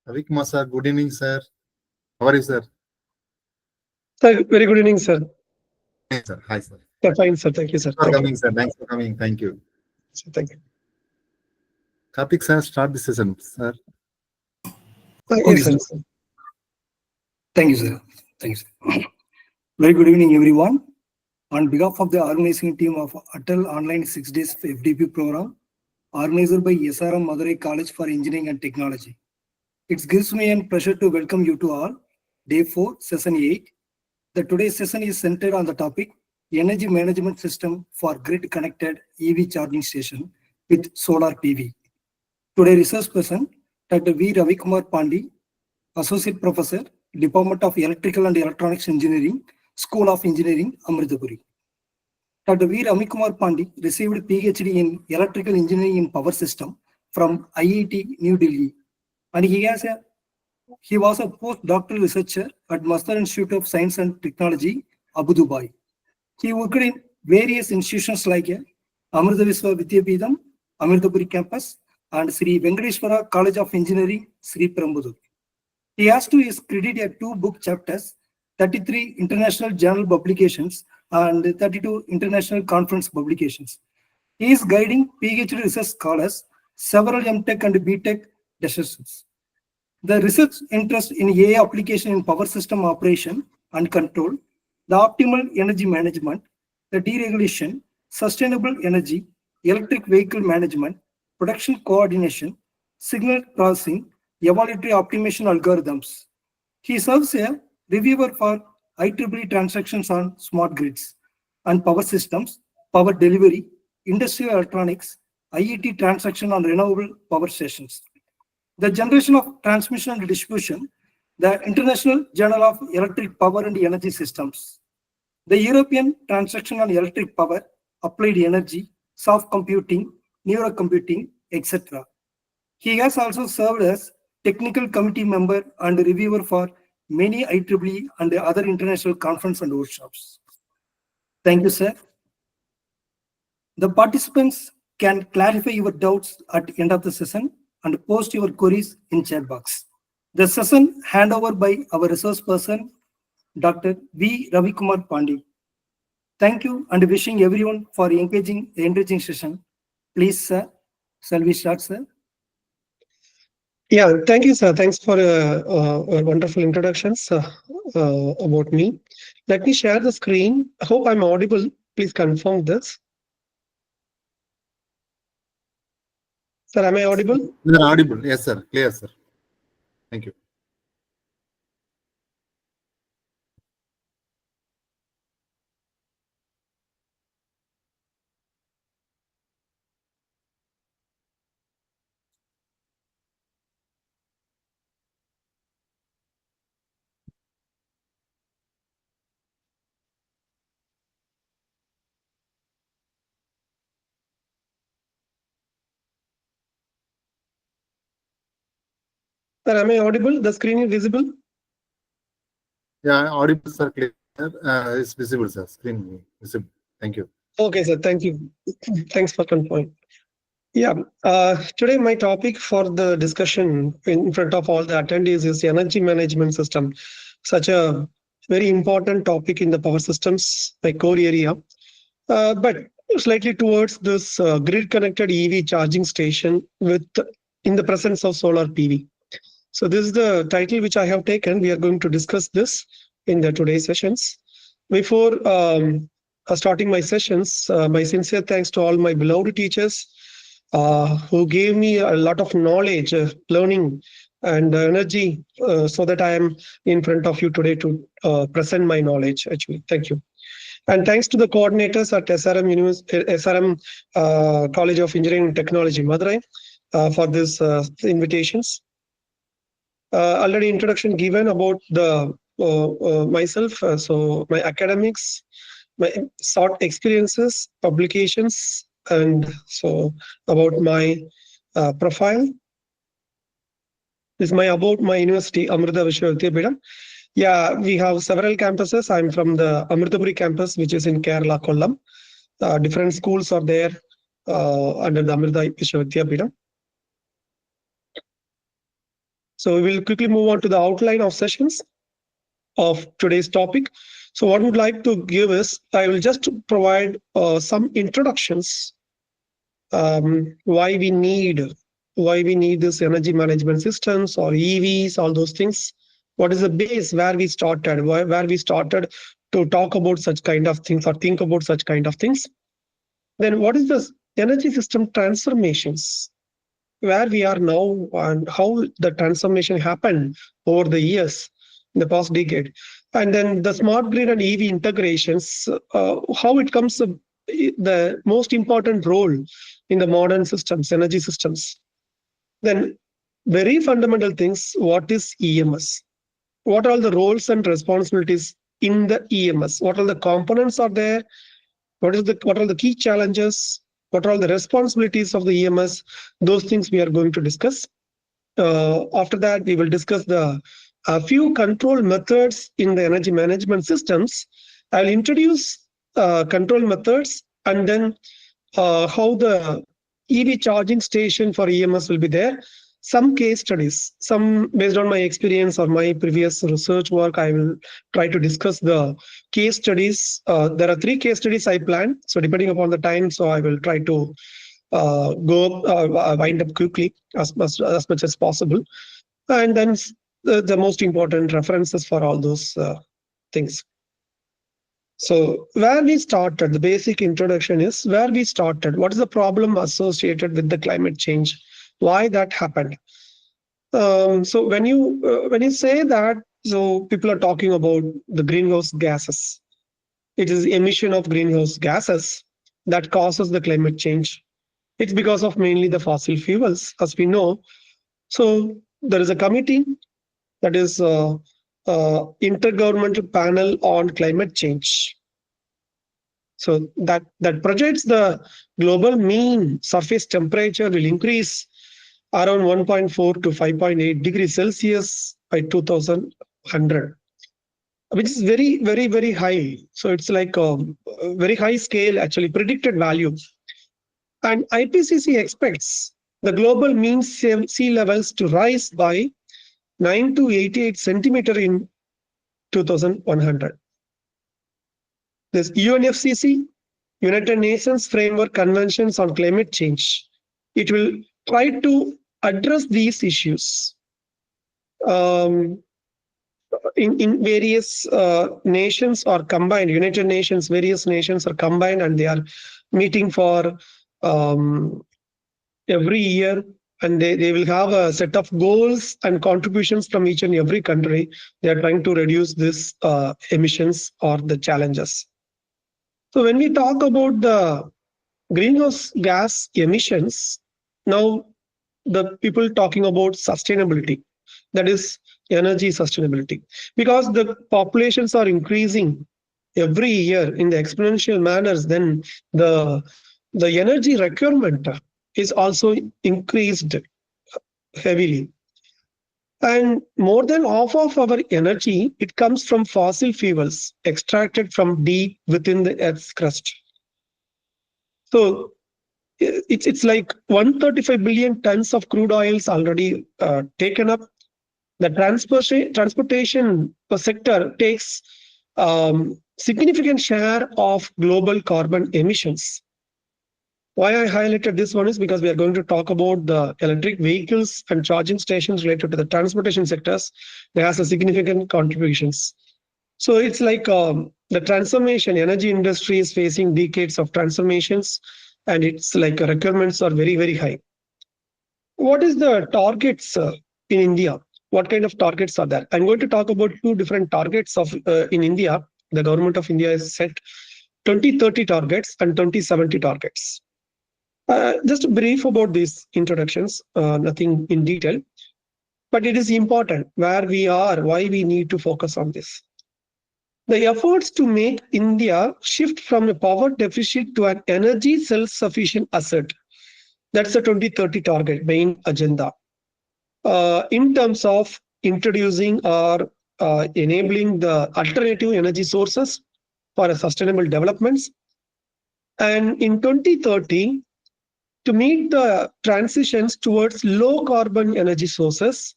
Ravikumar sir, good evening, sir. How are you, sir? Sir, very good evening, sir. Hey, sir. Hi, sir. Yeah, fine, sir. Thank you, sir. Thanks for Thank you. coming, sir. Thanks for coming. Thank you. Sir, thank you. Karthik, sir, start the session, sir. Yes, Okay, sir. sir. Thank you, sir. Thank you, sir. Very good evening, everyone. On behalf of the organizing team of Atal Online 6 Days FDP program, organized by SRM Madurai College for Engineering and Technology, it gives me a pleasure to welcome you to all. Day 4, Session 8. The today's session is centered on the topic Energy Management System for Grid-Connected EV Charging Station with Solar PV. Today's research person, Dr. V. Ravikumar Pandi, Associate Professor, Department of Electrical and Electronics Engineering, School of Engineering, Amritapuri. Dr. V. Ravikumar Pandi received PhD in Electrical Engineering in Power System from IIT New Delhi, and he was a postdoctoral researcher at Masdar Institute of Science and Technology, Abu Dhabi. He worked in various institutions like Amrita Viswa Vidyapeetham, Amritapuri campus, and Sri Venkateshwara College of Engineering, Sri Perambudur. He has to his credit 2 book chapters, 33 international journal publications, and 32 international conference publications. He is guiding PhD research scholars, several MTech and BTech dissertations. The research interest in AI application in power system operation and control, the optimal energy management, the deregulation, sustainable energy, electric vehicle management, production coordination, signal processing, evaluatory optimization algorithms. He serves a reviewer for IEEE transactions on smart grids and power systems, power delivery, industrial electronics, IET transaction on renewable power stations. The generation of transmission and distribution, the International Journal of Electric Power and Energy Systems, the European Transaction on Electric Power, Applied Energy, Soft Computing, Neurocomputing, etc. He has also served as technical committee member and reviewer for many IEEE and other international conferences and workshops. Thank you, sir. The participants can clarify your doubts at the end of the session and post your queries in chat box. The session handover by our resource person, Dr. V. Ravikumar Pandi. Thank you and wishing everyone for engaging the enriching session. Please, sir. Shall we start, sir? Yeah, thank you, sir. Thanks for a wonderful introductions about me. Let me share the screen. I hope I'm audible. Please confirm this. Sir, am I audible? You're audible. Yes, sir. Clear, sir. Thank you. Sir, am I audible? The screen is visible? Yeah, audible, sir. Clear. It's visible, sir. Screen visible. Thank you. Okay, sir. Thank you. Thanks for confirming. Yeah, today my topic for the discussion in front of all the attendees is energy management system, such a very important topic in the power systems, my core area. But slightly towards this grid connected EV charging station with in the presence of solar PV. So this is the title which I have taken. We are going to discuss this in the today's sessions. Before starting my sessions, my sincere thanks to all my beloved teachers who gave me a lot of knowledge, learning, and energy so that I am in front of you today to present my knowledge. Actually, thank you. And thanks to the coordinators at SRM College of Engineering and Technology, Madurai, for this invitations. Already introduction given about the myself. So my academics, my short experiences, publications, and so about my profile. This is about my university, Amrita Vishwa Vidyapeetham. Yeah, we have several campuses. I'm from the Amritapuri campus, which is in Kerala, Kollam. Different schools are there under the Amrita Vishwa Vidyapeetham. So we will quickly move on to the outline of sessions of today's topic. So what I would like to give is, I will just provide some introductions, why we need this energy management systems or EVs, all those things. What is the base where we started, where we started to talk about such kind of things or think about such kind of things. Then what is the energy system transformations, where we are now and how the transformation happened over the years in the past decade. And then the smart grid and EV integrations, how it comes the most important role in the modern systems, energy systems. Then very fundamental things, what is EMS? What are the roles and responsibilities in the EMS? What are the components are there? What are the key challenges? What are all the responsibilities of the EMS? Those things we are going to discuss. After that, we will discuss a few control methods in the energy management systems. I'll introduce control methods, and then how the EV charging station for EMS will be there. Some case studies, some based on my experience or my previous research work, I will try to discuss the case studies. There are 3 case studies I planned. So depending upon the time, so I will try to wind up quickly as much as possible. And then the most important references for all those things. So where we started, the basic introduction is where we started. What is the problem associated with the climate change? Why that happened? So when you say that, so people are talking about the greenhouse gases. It is emission of greenhouse gases that causes the climate change. It's because of mainly the fossil fuels, as we know. So there is a committee, that is Intergovernmental Panel on Climate Change. So that projects the global mean surface temperature will increase around 1.4 to 5.8 degrees Celsius by 2100, which is very, very, very high. So it's like a very high scale, actually predicted value. And IPCC expects the global mean sea levels to rise by 9 to 88 centimeter in 2100. This UNFCCC, United Nations Framework Conventions on Climate Change, it will try to address these issues in various nations are combined. United Nations, various nations are combined, and they are meeting for every year, and they will have a set of goals and contributions from each and every country. They are trying to reduce this emissions or the challenges. So when we talk about the greenhouse gas emissions, now the people talking about sustainability, that is energy sustainability, because the populations are increasing every year in the exponential manners, then the energy requirement is also increased heavily. And more than half of our energy, it comes from fossil fuels extracted from deep within the Earth's crust. So it's like 135 billion tons of crude oils already taken up. The transportation sector takes significant share of global carbon emissions. Why I highlighted this one is because we are going to talk about the electric vehicles and charging stations related to the transportation sectors. They have a significant contributions. So it's like the transformation, energy industry is facing decades of transformations, and it's like requirements are very, very high. What is the targets in India? What kind of targets are there? I'm going to talk about 2 different targets of in India. The government of India has set 2030 targets and 2070 targets. Just brief about these introductions, nothing in detail, but it is important where we are, why we need to focus on this. The efforts to make India shift from a power deficit to an energy self-sufficient asset. That's the 2030 target, main agenda. In terms of introducing or enabling the alternative energy sources for a sustainable developments. And in 2030, to meet the transitions towards low carbon energy sources,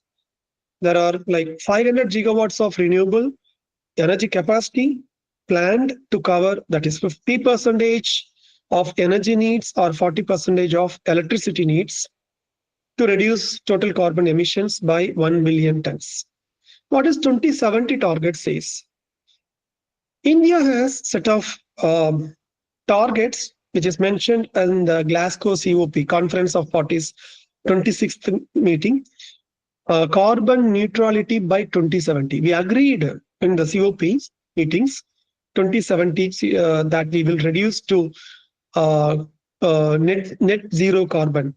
there are like 500 gigawatts of renewable energy capacity planned to cover, that is 50% of energy needs or 40% of electricity needs, to reduce total carbon emissions by 1 billion tons. What does 2070 target says? India has set of targets, which is mentioned in the Glasgow COP, Conference of Parties 26th meeting, carbon neutrality by 2070. We agreed in the COP meetings 2070 that we will reduce to net zero carbon.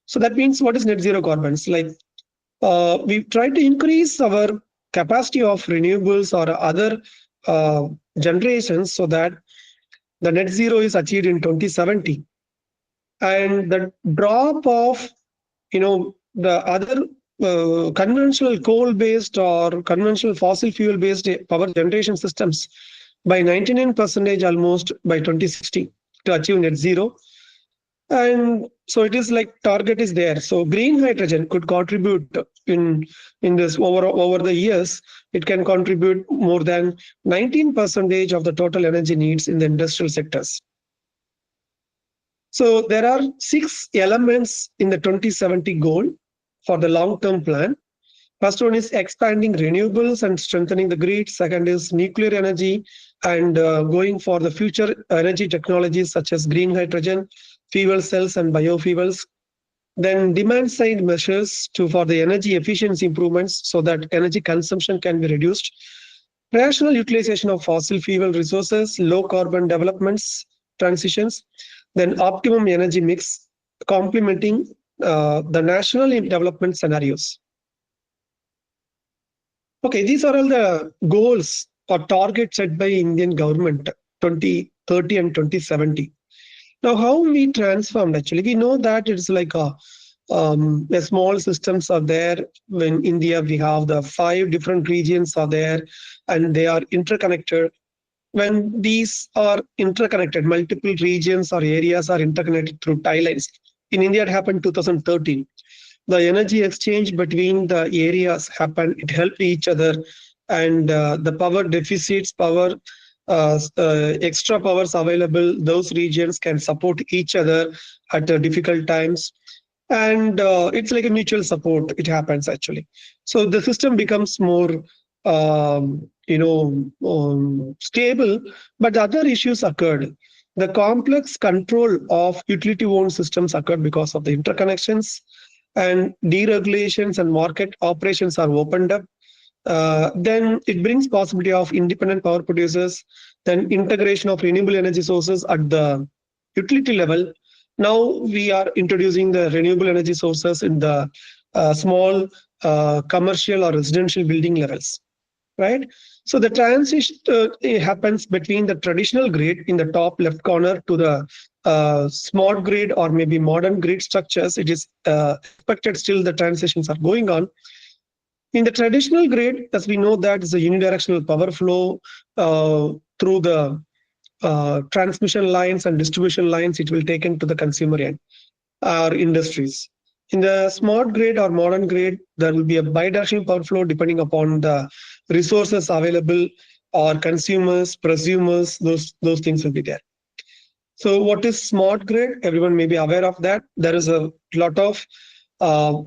So that means, what is net zero carbon? It's like we try to increase our capacity of renewables or other generations so that the net zero is achieved in 2070. And the drop of, the other conventional coal-based or conventional fossil fuel-based power generation systems by 99% almost by 2060 to achieve net zero. And so it is like target is there. So green hydrogen could contribute in this over the years. It can contribute more than 19% of the total energy needs in the industrial sectors. So there are 6 elements in the 2070 goal for the long-term plan. First one is expanding renewables and strengthening the grid. Second is nuclear energy and going for the future energy technologies such as green hydrogen, fuel cells and biofuels. Then demand side measures for the energy efficiency improvements so that energy consumption can be reduced. Rational utilization of fossil fuel resources, low carbon developments, transitions. Then optimum energy mix, complementing the national development scenarios. Okay, these are all the goals or targets set by Indian government 2030 and 2070. Now, how we transformed actually? We know that it's like a small systems are there. In India, we have the 5 different regions are there and they are interconnected. When these are interconnected, multiple regions or areas are interconnected through tie lines. In India, it happened 2013. The energy exchange between the areas happened. It helped each other, and the power deficits, extra powers available, those regions can support each other at difficult times. And it's like a mutual support. It happens actually. So the system becomes more stable, but other issues occurred. The complex control of utility-owned systems occurred because of the interconnections, and deregulations and market operations are opened up. Then it brings possibility of independent power producers, then integration of renewable energy sources at the utility level. Now we are introducing the renewable energy sources in the small commercial or residential building levels. Right? So the transition happens between the traditional grid in the top left corner to the smart grid or maybe modern grid structures. It is expected still the transitions are going on. In the traditional grid, as we know, that is a unidirectional power flow through the transmission lines and distribution lines. It will take into the consumer end or industries. In the smart grid or modern grid, there will be a bidirectional power flow depending upon the resources available or consumers, prosumers, those things will be there. So what is smart grid? Everyone may be aware of that. There is a lot of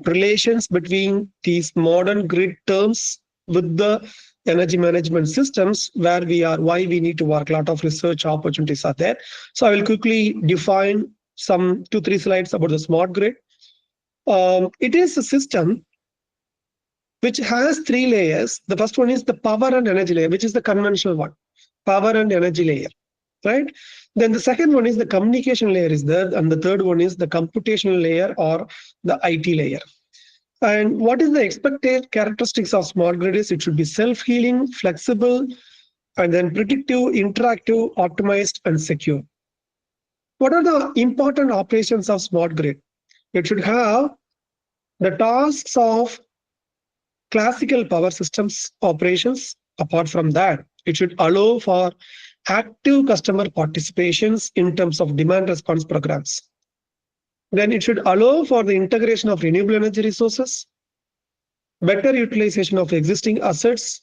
relations between these modern grid terms with the energy management systems why we need to work. A lot of research opportunities are there. So I will quickly define some 2-3 slides about the smart grid. It is a system which has 3 layers. The first one is the power and energy layer, which is the conventional one, power and energy layer, right? Then the second one is the communication layer is there, and the third one is the computational layer or the IT layer. And what is the expected characteristics of smart grid is it should be self-healing, flexible, and then predictive, interactive, optimized, and secure. What are the important operations of smart grid? It should have the tasks of classical power systems operations. Apart from that, it should allow for active customer participations in terms of demand response programs. Then it should allow for the integration of renewable energy resources. better utilization of existing assets,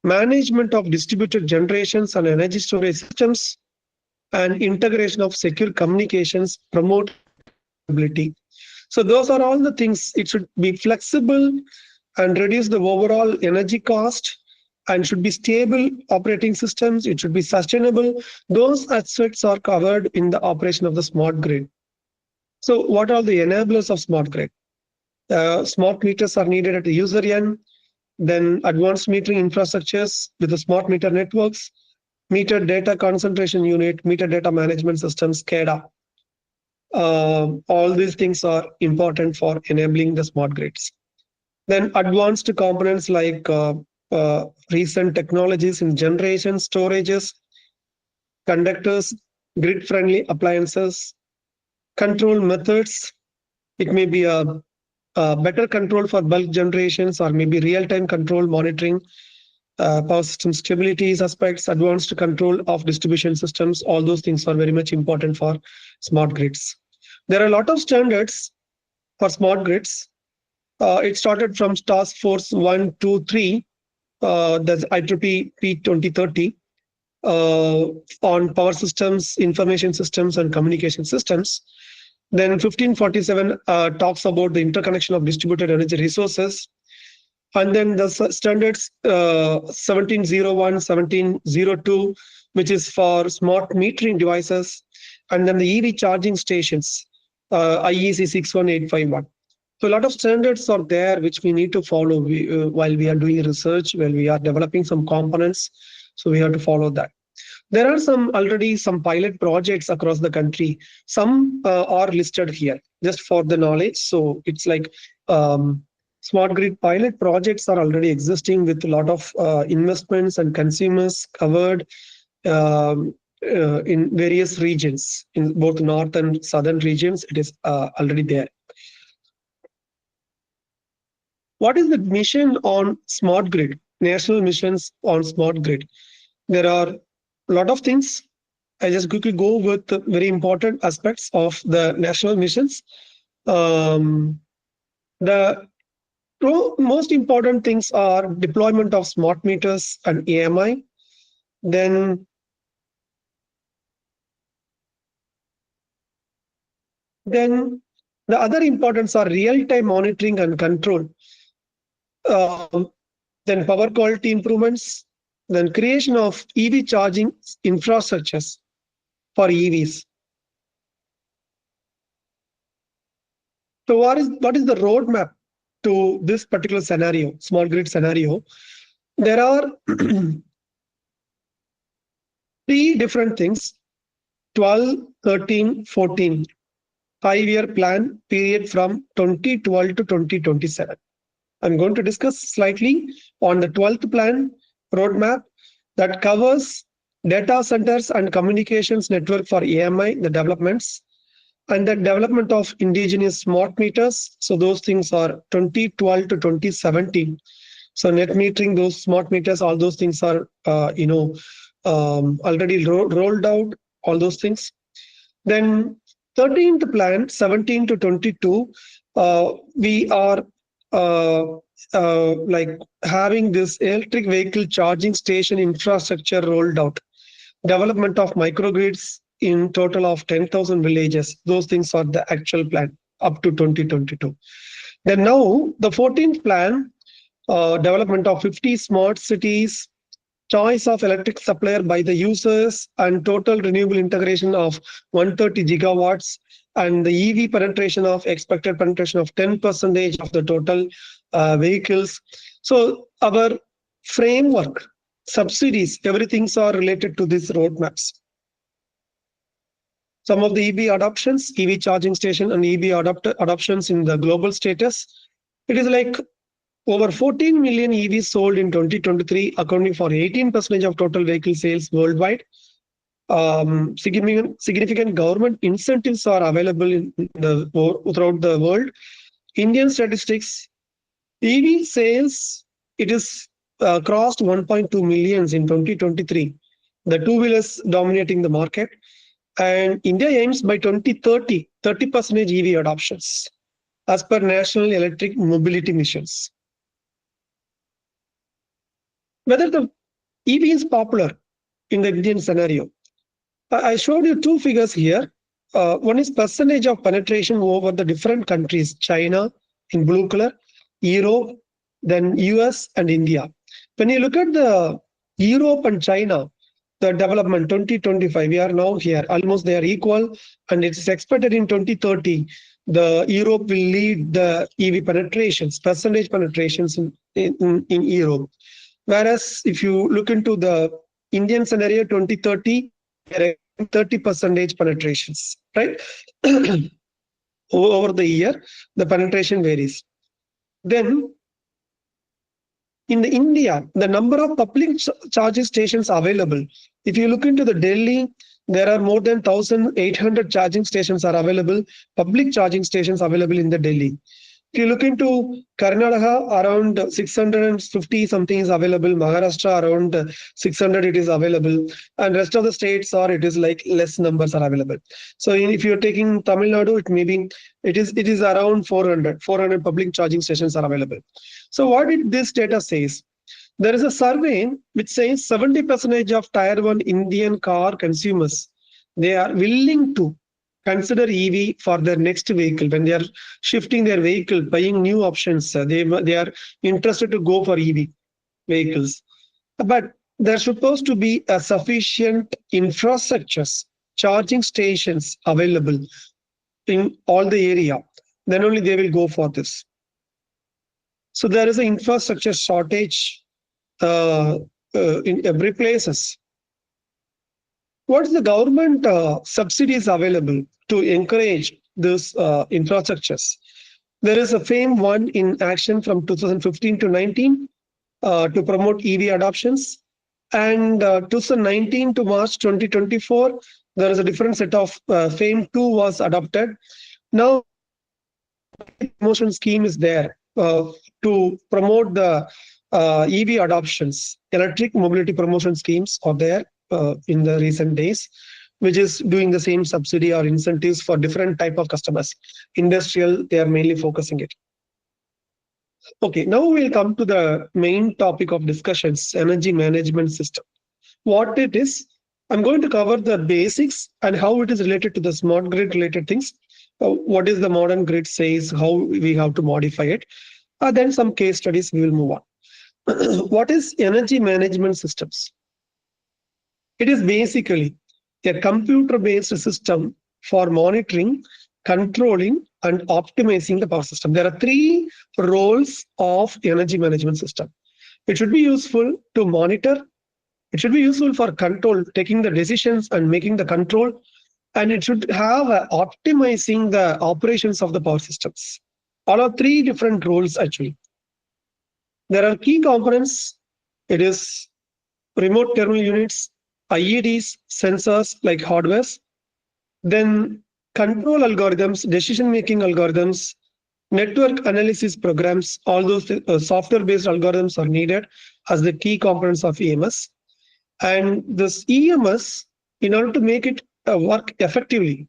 management of distributed generations and energy storage systems, and integration of secure communications promote ability. So those are all the things. It should be flexible and reduce the overall energy cost, and should be stable operating systems. It should be sustainable. Those aspects are covered in the operation of the smart grid. So what are the enablers of smart grid? Smart meters are needed at the user end, then advanced metering infrastructures with the smart meter networks, meter data concentration unit, meter data management systems, SCADA. All these things are important for enabling the smart grids. Then advanced components like recent technologies in generation, storages, conductors, grid-friendly appliances, control methods. It may be a better control for bulk generations, or maybe real-time control monitoring, power system stability aspects, advanced control of distribution systems. All those things are very much important for smart grids. There are a lot of standards for smart grids. It started from Task Force 1, 2, 3, that's IEEE P2030, on power systems, information systems, and communication systems. Then 1547 talks about the interconnection of distributed energy resources. And then the standards 1701, 1702, which is for smart metering devices. And then the EV charging stations, IEC 61851. So a lot of standards are there which we need to follow while we are doing research, while we are developing some components. So we have to follow that. There are already some pilot projects across the country. Some are listed here just for the knowledge. So it's like smart grid pilot projects are already existing with a lot of investments and consumers covered in various regions, in both north and southern regions. It is already there. What is the mission on smart grid? National missions on smart grid. There are a lot of things. I just quickly go with the very important aspects of the national missions. The most important things are deployment of smart meters and AMI. Then the other importance are real-time monitoring and control. Then power quality improvements, then creation of EV charging infrastructures for EVs. So what is the roadmap to this particular scenario, smart grid scenario? There are 3 different things: 12, 13, 14, 5-year plan period from 2012 to 2027. I'm going to discuss slightly on the 12th plan roadmap that covers data centers and communications network for AMI, the developments, and the development of indigenous smart meters. So those things are 2012 to 2017. So net metering, those smart meters, all those things are already rolled out, all those things. Then 13th plan, 17 to 22, we are like having this electric vehicle charging station infrastructure rolled out, development of microgrids in total of 10,000 villages. Those things are the actual plan up to 2022. Then now the 14th plan, development of 50 smart cities, choice of electric supplier by the users, and total renewable integration of 130 gigawatts, and the EV expected penetration of 10% of the total vehicles. So our framework, subsidies, everything's are related to these roadmaps. Some of the EV adoptions, EV charging station and EV adoptions in the global status. It is like over 14 million EVs sold in 2023, accounting for 18% of total vehicle sales worldwide. Significant government incentives are available throughout the world. Indian statistics, EV sales, it is crossed 1.2 millions in 2023. The two-wheelers dominating the market. And India aims by 2030, 30% EV adoptions as per National Electric Mobility Missions. whether the EV is popular in the Indian scenario. I showed you two figures here. One is percentage of penetration over the different countries, China in blue color, Europe, then US and India. When you look at the Europe and China, the development 2025, we are now here, almost they are equal, and it's expected in 2030, the Europe will lead the EV penetrations, percentage penetrations in Europe. Whereas if you look into the Indian scenario 2030, 30% penetrations, right? Over the year, the penetration varies. Then in the India, the number of public charging stations available. If you look into the Delhi, there are more than 1,800 charging stations are available, public charging stations available in the Delhi. If you look into Karnataka, around 650 something is available. Maharashtra, around 600 it is available. And rest of the states, or it is like less numbers are available. So if you're taking Tamil Nadu, it is around 400 public charging stations are available. So what this data says? There is a survey which says 70% of Tier 1 Indian car consumers, they are willing to consider EV for their next vehicle. When they are shifting their vehicle, buying new options, they are interested to go for EV vehicles. But there's supposed to be a sufficient infrastructures, charging stations available in all the area. Then only they will go for this. So there is an infrastructure shortage in every places. What's the government subsidies available to encourage this infrastructures? There is a FAME 1 in action from 2015 to 19 to promote EV adoptions. And 2019 to March 2024, there is a different set of FAME 2 was adopted. Now, promotion scheme is there to promote the EV adoptions. Electric mobility promotion schemes are there in the recent days, which is doing the same subsidy or incentives for different type of customers. Industrial, they are mainly focusing it. Okay, now we'll come to the main topic of discussions, energy management system. What it is, I'm going to cover the basics and how it is related to the smart grid related things. What is the modern grid says, how we have to modify it. Then some case studies, we will move on. What is energy management systems? It is basically a computer-based system for monitoring, controlling, and optimizing the power system. There are three roles of energy management system. It should be useful to monitor. It should be useful for control, taking the decisions and making the control. And it should have optimizing the operations of the power systems. All are three different roles actually. There are key components. It is remote terminal units, IEDs, sensors like hardwares, then control algorithms, decision-making algorithms, network analysis programs, all those software-based algorithms are needed as the key components of EMS. And this EMS, in order to make it work effectively,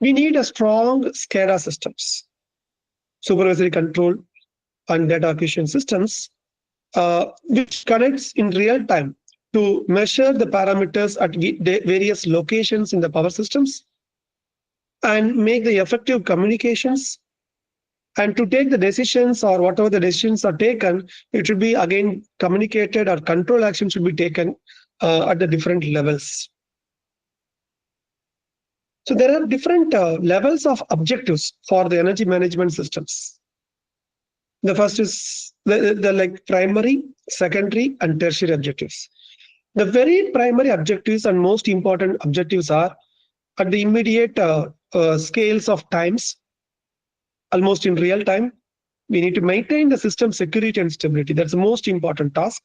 we need a strong SCADA systems, supervisory control and data acquisition systems, which connects in real time to measure the parameters at various locations in the power systems and make the effective communications, and to take the decisions or whatever the decisions are taken, it should be again communicated or control action should be taken at the different levels. So there are different levels of objectives for the energy management systems. The first is the like primary, secondary, and tertiary objectives. The very primary objectives and most important objectives are at the immediate scales of times, almost in real time. We need to maintain the system security and stability. That's the most important task.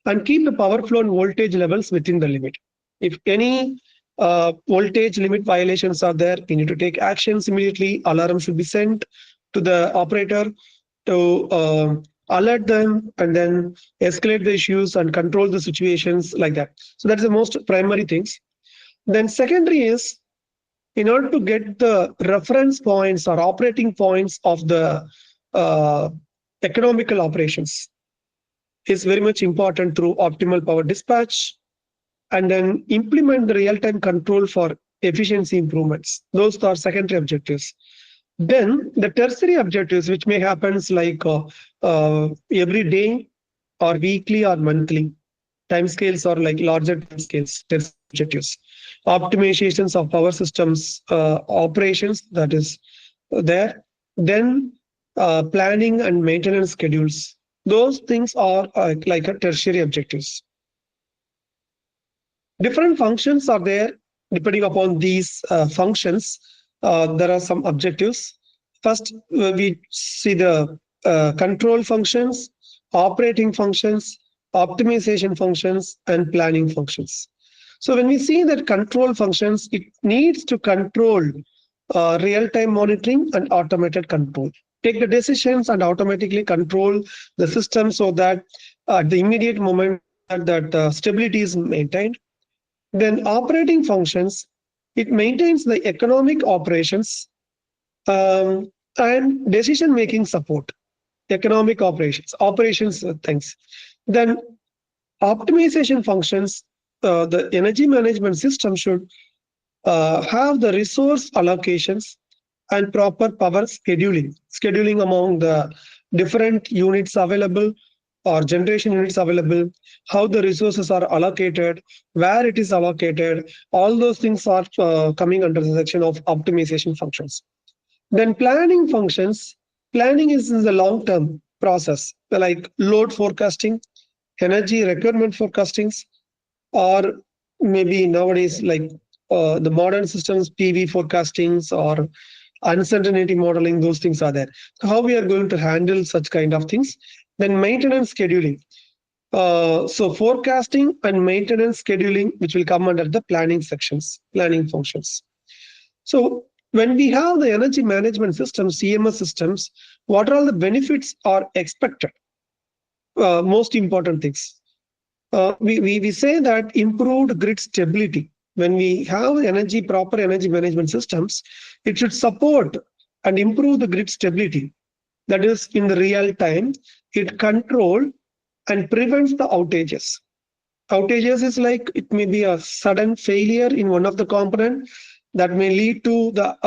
And keep the power flow and voltage levels within the limit. If any voltage limit violations are there, we need to take actions immediately. Alarm should be sent to the operator to alert them and then escalate the issues and control the situations like that. So that's the most primary things. Then secondary is, in order to get the reference points or operating points of the economical operations, is very much important through optimal power dispatch, and then implement the real-time control for efficiency improvements. Those are secondary objectives. Then the tertiary objectives, which may happen like every day or weekly or monthly, timescales or like larger timescales, tertiary objectives. Optimizations of power systems operations, that is there. Then planning and maintenance schedules. Those things are like a tertiary objectives. Different functions are there. Depending upon these functions, there are some objectives. First, we see the control functions, operating functions, optimization functions, and planning functions. So when we see that control functions, it needs to control real-time monitoring and automated control. Take the decisions and automatically control the system so that at the immediate moment that stability is maintained. Then operating functions, it maintains the economic operations and decision-making support. Economic operations things. Then optimization functions, the energy management system should have the resource allocations and proper power scheduling among the different units available or generation units available, how the resources are allocated, where it is allocated. All those things are coming under the section of optimization functions. Then planning functions. Planning is in the long-term process, like load forecasting, energy requirement forecastings, or maybe nowadays like the modern systems, PV forecastings or uncertainty modeling, those things are there. So how we are going to handle such kind of things. Then maintenance scheduling. So forecasting and maintenance scheduling, which will come under the planning sections, planning functions. So when we have the energy management systems, CMS systems, what are all the benefits are expected? Most important things. We say that improved grid stability. When we have proper energy management systems, it should support and improve the grid stability. That is, in the real time, it controls and prevents the outages. Outages is like it may be a sudden failure in one of the component that may lead to the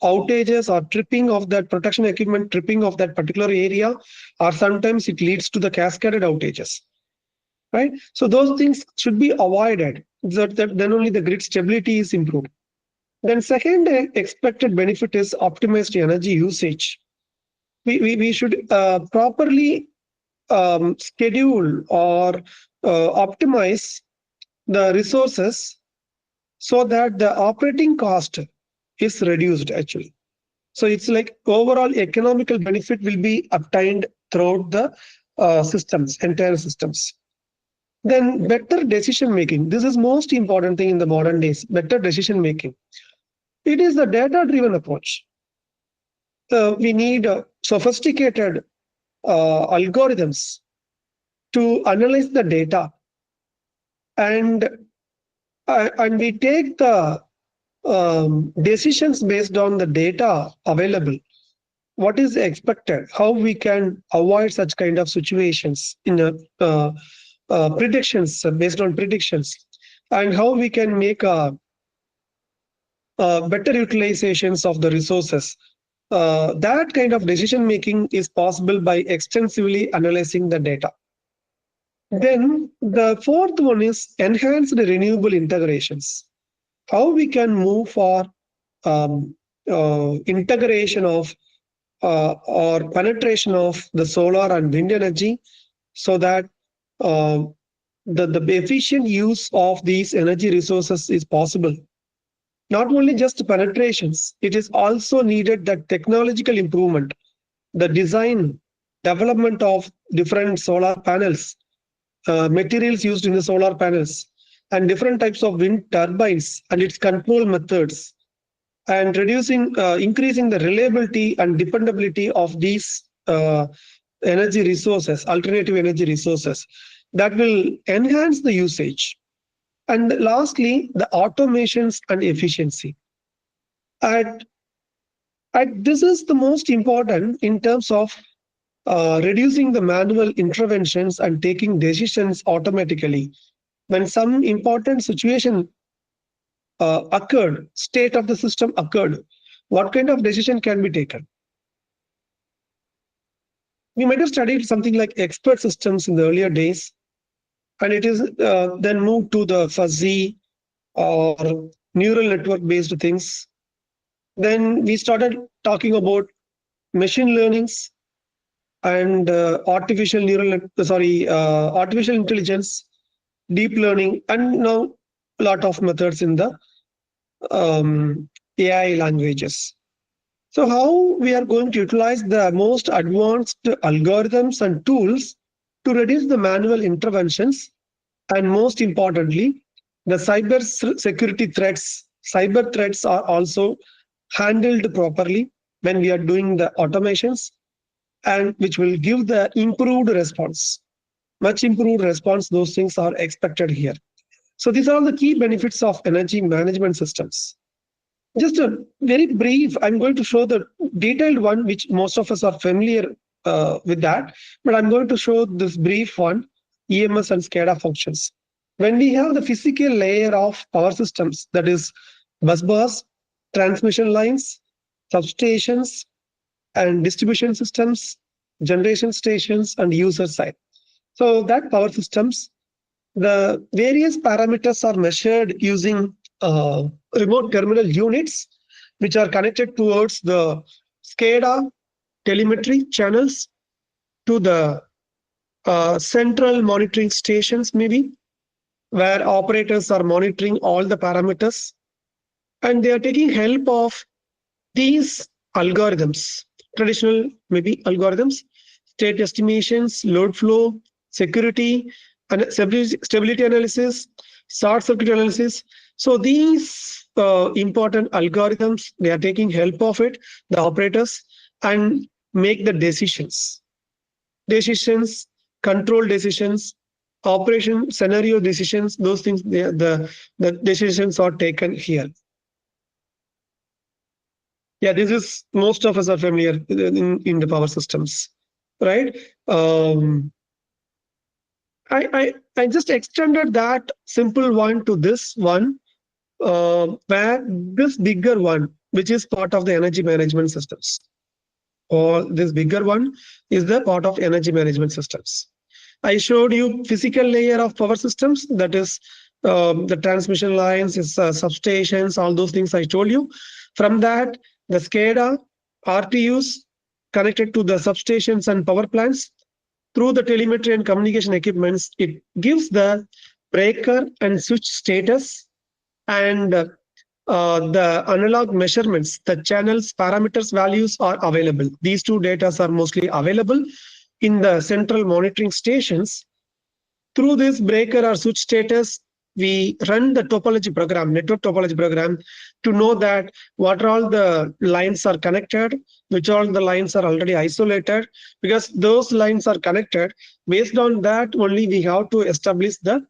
outages or tripping of that protection equipment, tripping of that particular area, or sometimes it leads to the cascaded outages. Right? So those things should be avoided. That then only the grid stability is improved. Then second expected benefit is optimized energy usage. We should properly schedule or optimize the resources so that the operating cost is reduced actually. So it's like overall economical benefit will be obtained throughout the systems, entire systems. Then better decision making. This is most important thing in the modern days, better decision making. It is the data-driven approach. We need sophisticated algorithms to analyze the data, and we take the decisions based on the data available. What is expected? How we can avoid such kind of situations in predictions based on predictions, and how we can make better utilizations of the resources. That kind of decision making is possible by extensively analyzing the data. Then the fourth one is enhanced renewable integrations. How we can move for integration of or penetration of the solar and wind energy, so that the efficient use of these energy resources is possible. Not only just penetrations, it is also needed that technological improvement, the design, development of different solar panels, materials used in the solar panels, and different types of wind turbines and its control methods, and increasing the reliability and dependability of these energy resources, alternative energy resources, that will enhance the usage. And lastly, the automations and efficiency. This is the most important in terms of reducing the manual interventions and taking decisions automatically. When some important situation occurred, state of the system occurred, what kind of decision can be taken? We might have studied something like expert systems in the earlier days, and it is then moved to the fuzzy or neural network based things. Then we started talking about machine learnings and artificial intelligence, deep learning, and now a lot of methods in the AI languages. So how we are going to utilize the most advanced algorithms and tools to reduce the manual interventions, and most importantly, the cyber security threats. Cyber threats are also handled properly when we are doing the automations, and which will give the improved response, much improved response. Those things are expected here. So these are all the key benefits of energy management systems. Just a very brief, I'm going to show the detailed one, which most of us are familiar with that, but I'm going to show this brief one, EMS and SCADA functions. When we have the physical layer of power systems, that is bus bars, transmission lines, substations, and distribution systems, generation stations, and user side. So that power systems, the various parameters are measured using remote terminal units, which are connected towards the SCADA telemetry channels to the central monitoring stations, maybe, where operators are monitoring all the parameters, and they are taking help of these algorithms, traditional maybe algorithms, state estimations, load flow, security, and stability analysis, short circuit analysis. So these important algorithms, they are taking help of it, the operators, and make the decisions, control decisions, operation scenario decisions. Those things, the decisions are taken here. Yeah, this is, most of us are familiar in the power systems, right? I just extended that simple one to this one, where this bigger one, which is part of the energy management systems, or this bigger one is the part of energy management systems. I showed you physical layer of power systems, that is the transmission lines, substations, all those things I told you. From that, the SCADA, RTUs connected to the substations and power plants. Through the telemetry and communication equipments, it gives the breaker and switch status, and the analog measurements, the channels, parameters, values are available. These two data are mostly available in the central monitoring stations. Through this breaker or switch status, we run the topology program, network topology program, to know that what all the lines are connected, which all the lines are already isolated, because those lines are connected. Based on that, only we have to establish the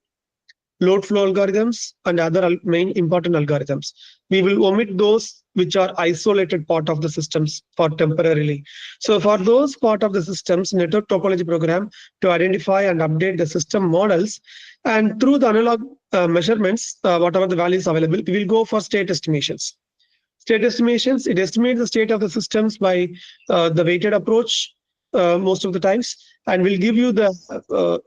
load flow algorithms and other main important algorithms. We will omit those which are isolated part of the systems for temporarily. So for those part of the systems, network topology program to identify and update the system models, and through the analog measurements, whatever the values available, we will go for state estimations. State estimations, it estimates the state of the systems by the weighted approach most of the times, and will give you the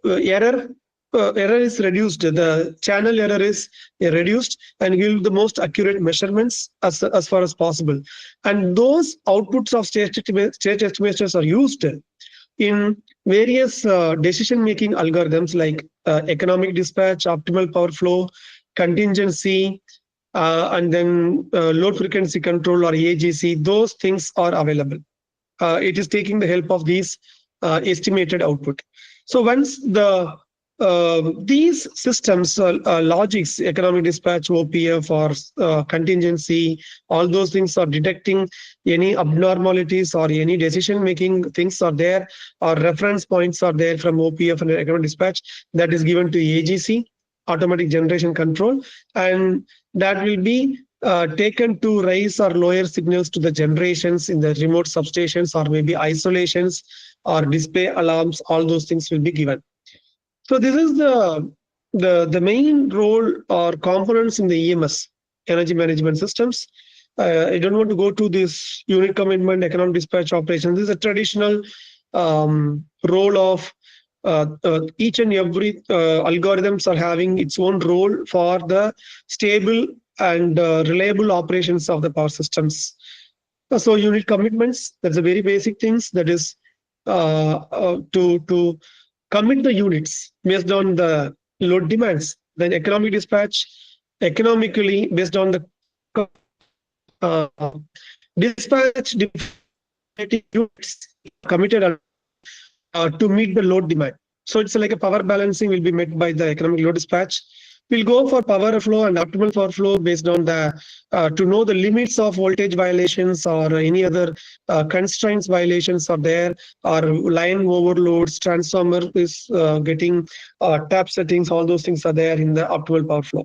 error is reduced, the channel error is reduced, and give the most accurate measurements as far as possible. And those outputs of state estimators are used in various decision-making algorithms like economic dispatch, optimal power flow, contingency, and then load frequency control, or AGC. Those things are available. It is taking the help of these estimated output. So once these systems, logics, economic dispatch, OPF, or contingency, all those things are detecting any abnormalities or any decision-making things are there, or reference points are there from OPF and economic dispatch, that is given to AGC, automatic generation control, and that will be taken to raise or lower signals to the generations in the remote substations, or maybe isolations or display alarms. All those things will be given. So this is the main role or components in the EMS, energy management systems. I don't want to go to this unit commitment, economic dispatch operations. This is a traditional role of each and every algorithms are having its own role for the stable and reliable operations of the power systems. So unit commitments, that's a very basic things, that is to commit the units based on the load demands. Then economic dispatch, economically based on the dispatch units committed to meet the load demand. So it's like a power balancing will be met by the economic load dispatch. We'll go for power flow and optimal power flow based on the to know the limits of voltage violations or any other constraints violations are there, or line overloads, transformer is getting tap settings, all those things are there in the optimal power flow.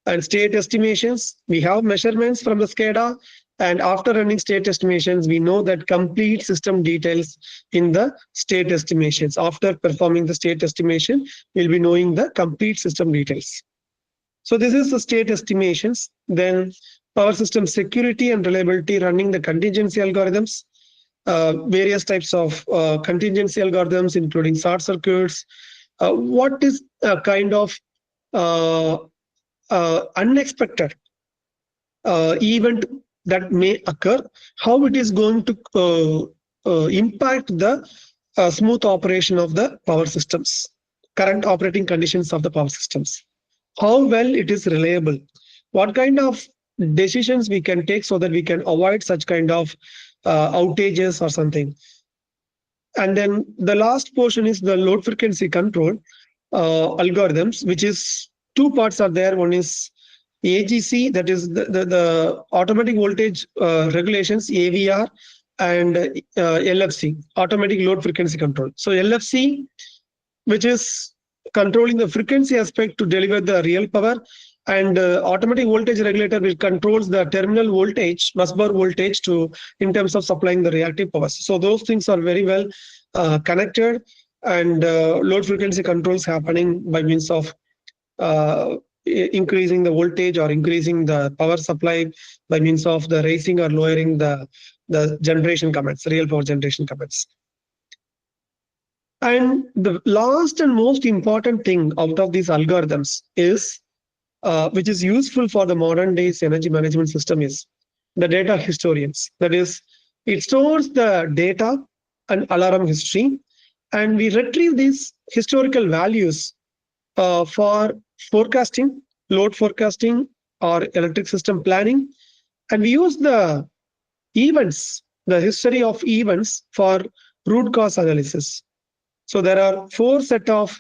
And state estimations, we have measurements from the SCADA, and after running state estimations, we know that complete system details in the state estimations. After performing the state estimation, we'll be knowing the complete system details. So this is the state estimations. Then power system security and reliability, running the contingency algorithms, various types of contingency algorithms, including short circuits. What is a kind of unexpected event that may occur, how it is going to impact the smooth operation of the power systems, current operating conditions of the power systems, how well it is reliable, what kind of decisions we can take so that we can avoid such kind of outages or something. And then the last portion is the load frequency control algorithms, which is two parts are there. One is AGC, that is the automatic voltage regulations, AVR, and LFC, automatic load frequency control. So LFC, which is controlling the frequency aspect to deliver the real power, and automatic voltage regulator which controls the terminal voltage, busbar voltage, to in terms of supplying the reactive power. So those things are very well connected, and load frequency controls happening by means of increasing the voltage or increasing the power supply by means of the raising or lowering the generation commands, real power generation commands. And the last and most important thing out of these algorithms is, which is useful for the modern days energy management system, is the data historians. That is, it stores the data and alarm history, and we retrieve these historical values for forecasting, load forecasting, or electric system planning. And we use the events, the history of events, for root cause analysis. So there are four set of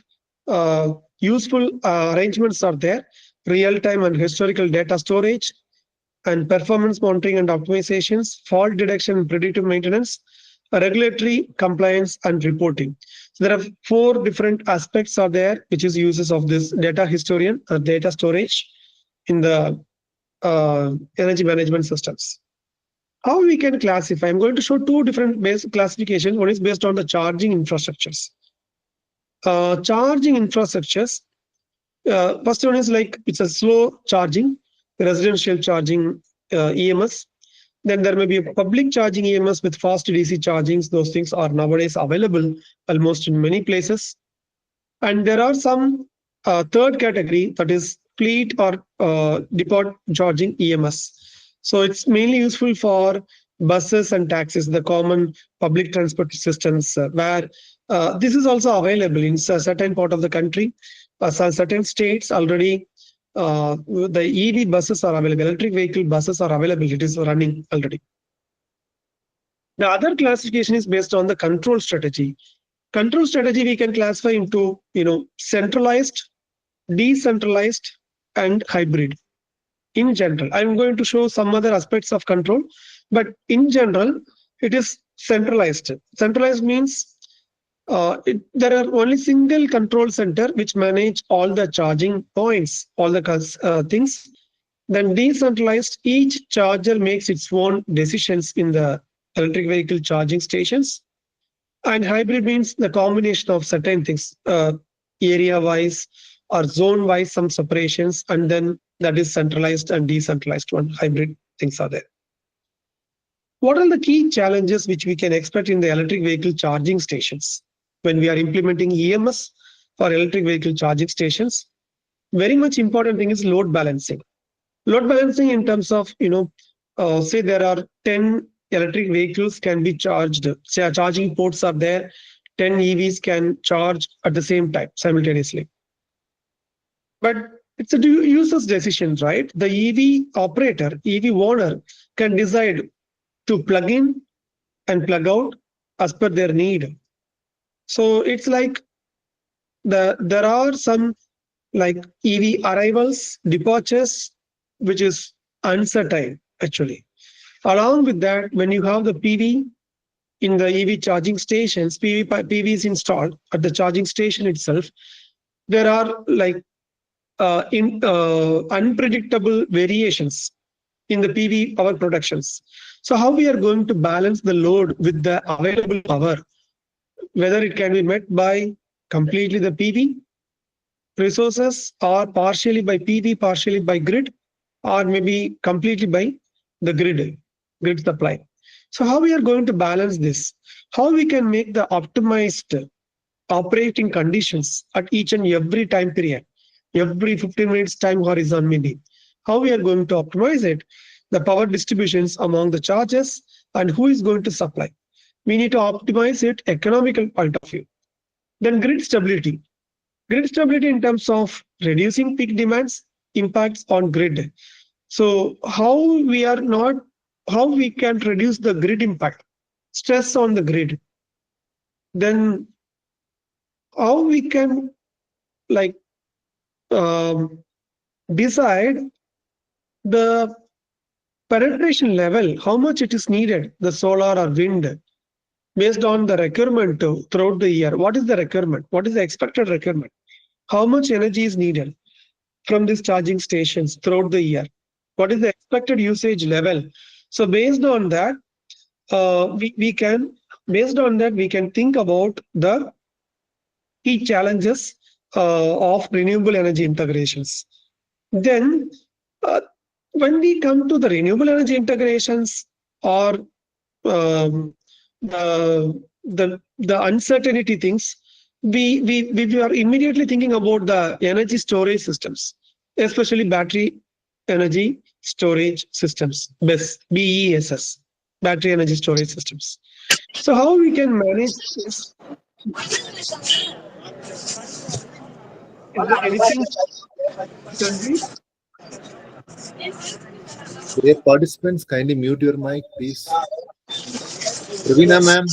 useful arrangements are there: real-time and historical data storage, and performance monitoring and optimizations, fault detection and predictive maintenance, regulatory compliance, and reporting. So there are four different aspects are there, which is uses of this data historian or data storage in the energy management systems. How we can classify? I'm going to show two different basic classifications. One is based on the charging infrastructures. Charging infrastructures. First one is like it's a slow charging, residential charging EMS. Then there may be a public charging EMS with fast DC chargings. Those things are nowadays available almost in many places. And there are some third category, that is fleet or depot charging EMS. So it's mainly useful for buses and taxis, the common public transport systems, where this is also available in a certain part of the country. Certain states already, the EV buses are available, electric vehicle buses are available, it is running already. The other classification is based on the control strategy. Control strategy we can classify into, centralized, decentralized, and hybrid. In general, I'm going to show some other aspects of control, but in general, it is centralized. Centralized means there are only single control center which manage all the charging points, all the things, Then decentralized, each charger makes its own decisions in the electric vehicle charging stations. And hybrid means the combination of certain things, area-wise or zone-wise, some separations, and then that is centralized and decentralized one. Hybrid things are there. What are the key challenges which we can expect in the electric vehicle charging stations when we are implementing EMS for electric vehicle charging stations? Very much important thing is load balancing. Load balancing in terms of, say there are 10 electric vehicles can be charged, charging ports are there, 10 EVs can charge at the same time simultaneously. But it's a user's decision, right? The EV operator, EV owner can decide to plug in and plug out as per their need. So it's like there are some like EV arrivals, departures, which is uncertain actually. Along with that, when you have the PV in the EV charging stations, PV is installed at the charging station itself, there are like unpredictable variations in the PV power productions. So how we are going to balance the load with the available power, whether it can be met by completely the PV resources or partially by PV, partially by grid, or maybe completely by the grid supply. So how we are going to balance this? How we can make the optimized operating conditions at each and every time period, every 15 minutes time horizon maybe. How we are going to optimize it? The power distributions among the charges and who is going to supply. We need to optimize it economical point of view. Then grid stability. Grid stability in terms of reducing peak demands, impacts on grid. So how we can reduce the grid impact, stress on the grid. Then how we can like decide the penetration level, how much it is needed, the solar or wind, based on the requirement throughout the year. What is the requirement? What is the expected requirement? How much energy is needed from these charging stations throughout the year? What is the expected usage level? So based on that, we can think about the key challenges of renewable energy integrations. Then when we come to the renewable energy integrations or the uncertainty things, we are immediately thinking about the energy storage systems, especially battery energy storage systems, BESS, battery energy storage systems. So how we can manage this? Is there anything? Dear participants, kindly mute your mic, please. Pravina ma'am.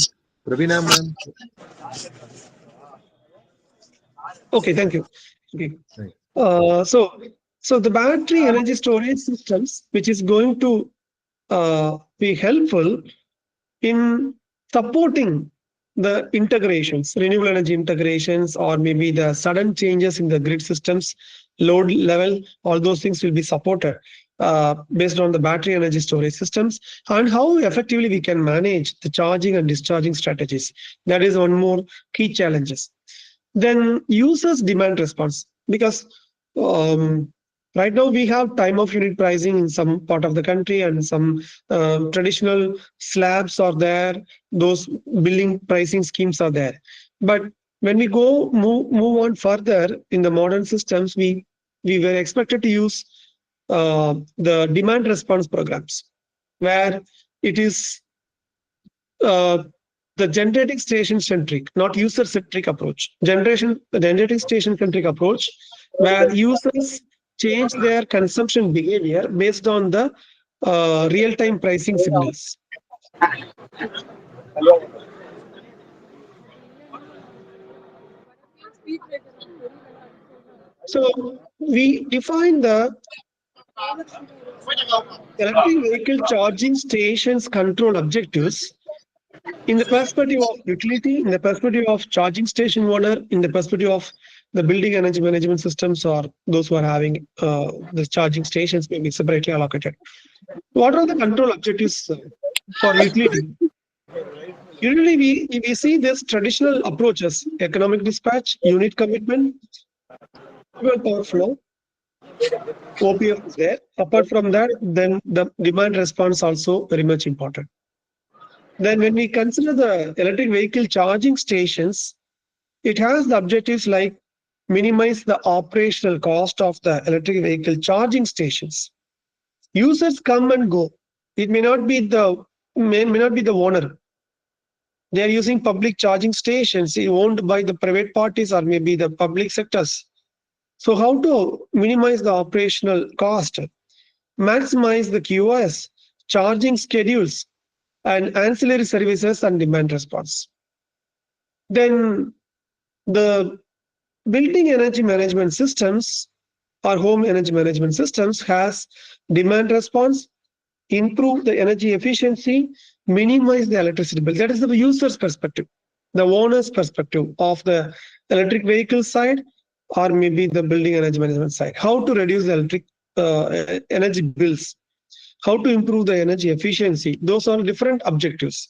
Okay, thank you. Okay. So the battery energy storage systems, which is going to be helpful in supporting the integrations, renewable energy integrations, or maybe the sudden changes in the grid systems, load level, all those things will be supported based on the battery energy storage systems, and how effectively we can manage the charging and discharging strategies. That is one more key challenges. Then users demand response, because right now we have time of unit pricing in some part of the country, and some traditional slabs are there, those billing pricing schemes are there. But when we move on further in the modern systems, we were expected to use the demand response programs, where it is the generating station centric, not user centric approach. Generating station centric approach, where users change their consumption behavior based on the real-time pricing signals. So we define the electric vehicle charging stations control objectives in the perspective of utility, in the perspective of charging station owner, in the perspective of the building energy management systems or those who are having the charging stations may be separately allocated. What are the control objectives for utility? Usually we see this traditional approaches: economic dispatch, unit commitment, power flow, OPF is there. Apart from that, then the demand response also very much important. Then when we consider the electric vehicle charging stations, it has the objectives like minimize the operational cost of the electric vehicle charging stations. Users come and go. It may not be the owner. They are using public charging stations owned by the private parties or maybe the public sectors. So how to minimize the operational cost, maximize the QoS, charging schedules, and ancillary services and demand response. Then the building energy management systems or home energy management systems has demand response, improve the energy efficiency, minimize the electricity bill. That is the user's perspective, the owner's perspective of the electric vehicle side or maybe the building energy management side. How to reduce the electric energy bills, how to improve the energy efficiency. Those are different objectives.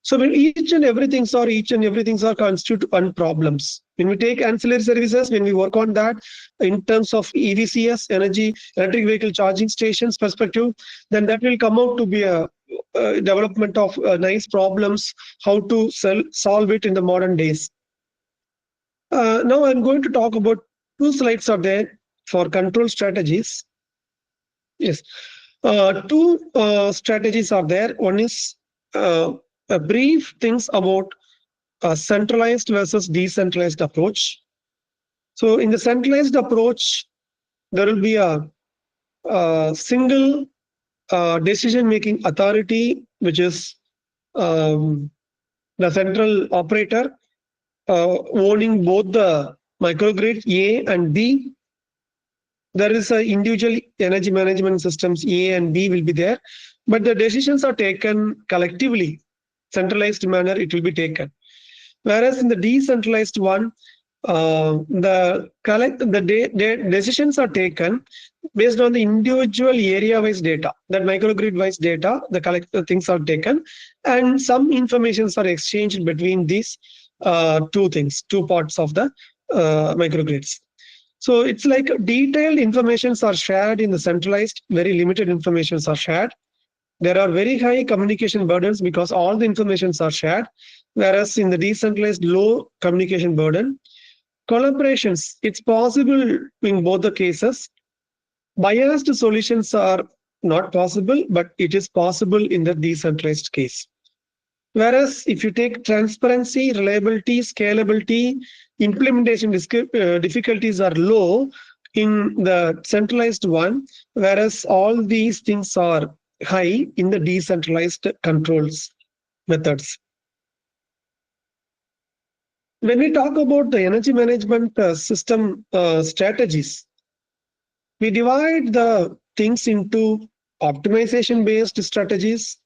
So when each and everything are constitute one problems. When we take ancillary services, when we work on that in terms of EVCS, electric vehicle charging stations perspective, then that will come out to be a development of nice problems, how to solve it in the modern days. Now I'm going to talk about 2 slides are there for control strategies. Yes, 2 strategies are there. One is a brief things about a centralized versus decentralized approach. So in the centralized approach, there will be a single decision-making authority, which is the central operator owning both the microgrid A and B. There is a individual energy management systems A and B will be there, but the decisions are taken collectively, centralized manner it will be taken. Whereas in the decentralized one, the decisions are taken based on the individual area-wise data, that microgrid-wise data, the things are taken, and some informations are exchanged between these 2 parts of the microgrids. So it's like detailed informations are shared in the centralized, very limited informations are shared. There are very high communication burdens because all the informations are shared, whereas in the decentralized, low communication burden. Collaborations, it's possible in both the cases. Biased solutions are not possible, but it is possible in the decentralized case. Whereas if you take transparency, reliability, scalability, implementation difficulties are low in the centralized one, whereas all these things are high in the decentralized controls methods. When we talk about the energy management system strategies, we divide the things into optimization-based strategies,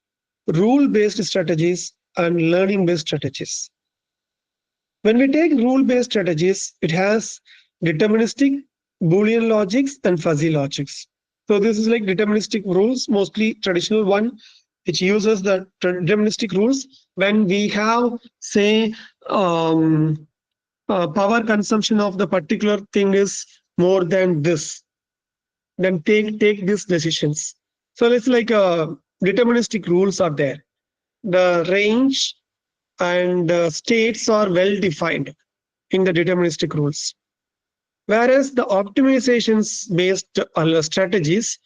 rule-based strategies, and learning-based strategies. When we take rule-based strategies, it has deterministic, Boolean logics, and fuzzy logics. So this is like deterministic rules, mostly traditional one, which uses the deterministic rules. When we have, say, power consumption of the particular thing is more than this, then take these decisions. So it's like deterministic rules are there. The range and states are well defined in the deterministic rules. Whereas the optimizations based strategies,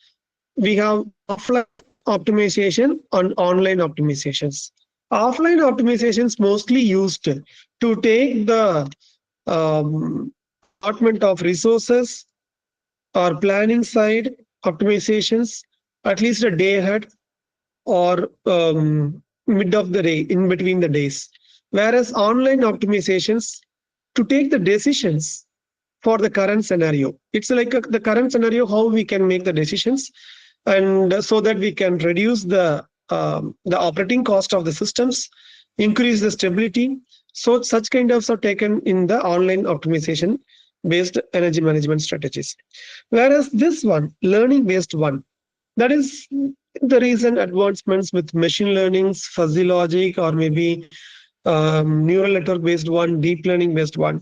we have offline optimization and online optimizations. Offline optimizations mostly used to take the allotment of resources or planning side optimizations at least a day ahead or mid of the day, in between the days. Whereas online optimizations to take the decisions for the current scenario. It's like the current scenario, how we can make the decisions, and so that we can reduce the operating cost of the systems, increase the stability. So such kind of are taken in the online optimization based energy management strategies. Whereas this one, learning based one, that is the recent advancements with machine learnings, fuzzy logic, or maybe neural network based one, deep learning based one.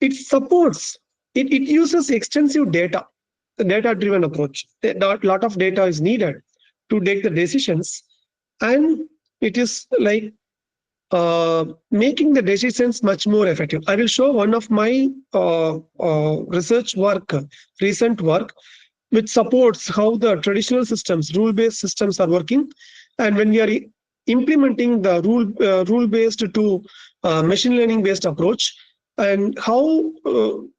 It supports, it uses extensive data, the data driven approach. A lot of data is needed to take the decisions, and it is like making the decisions much more effective. I will show one of my research work, recent work, which supports how the traditional systems, rule-based systems are working. And when we are implementing the rule-based to machine learning-based approach, and how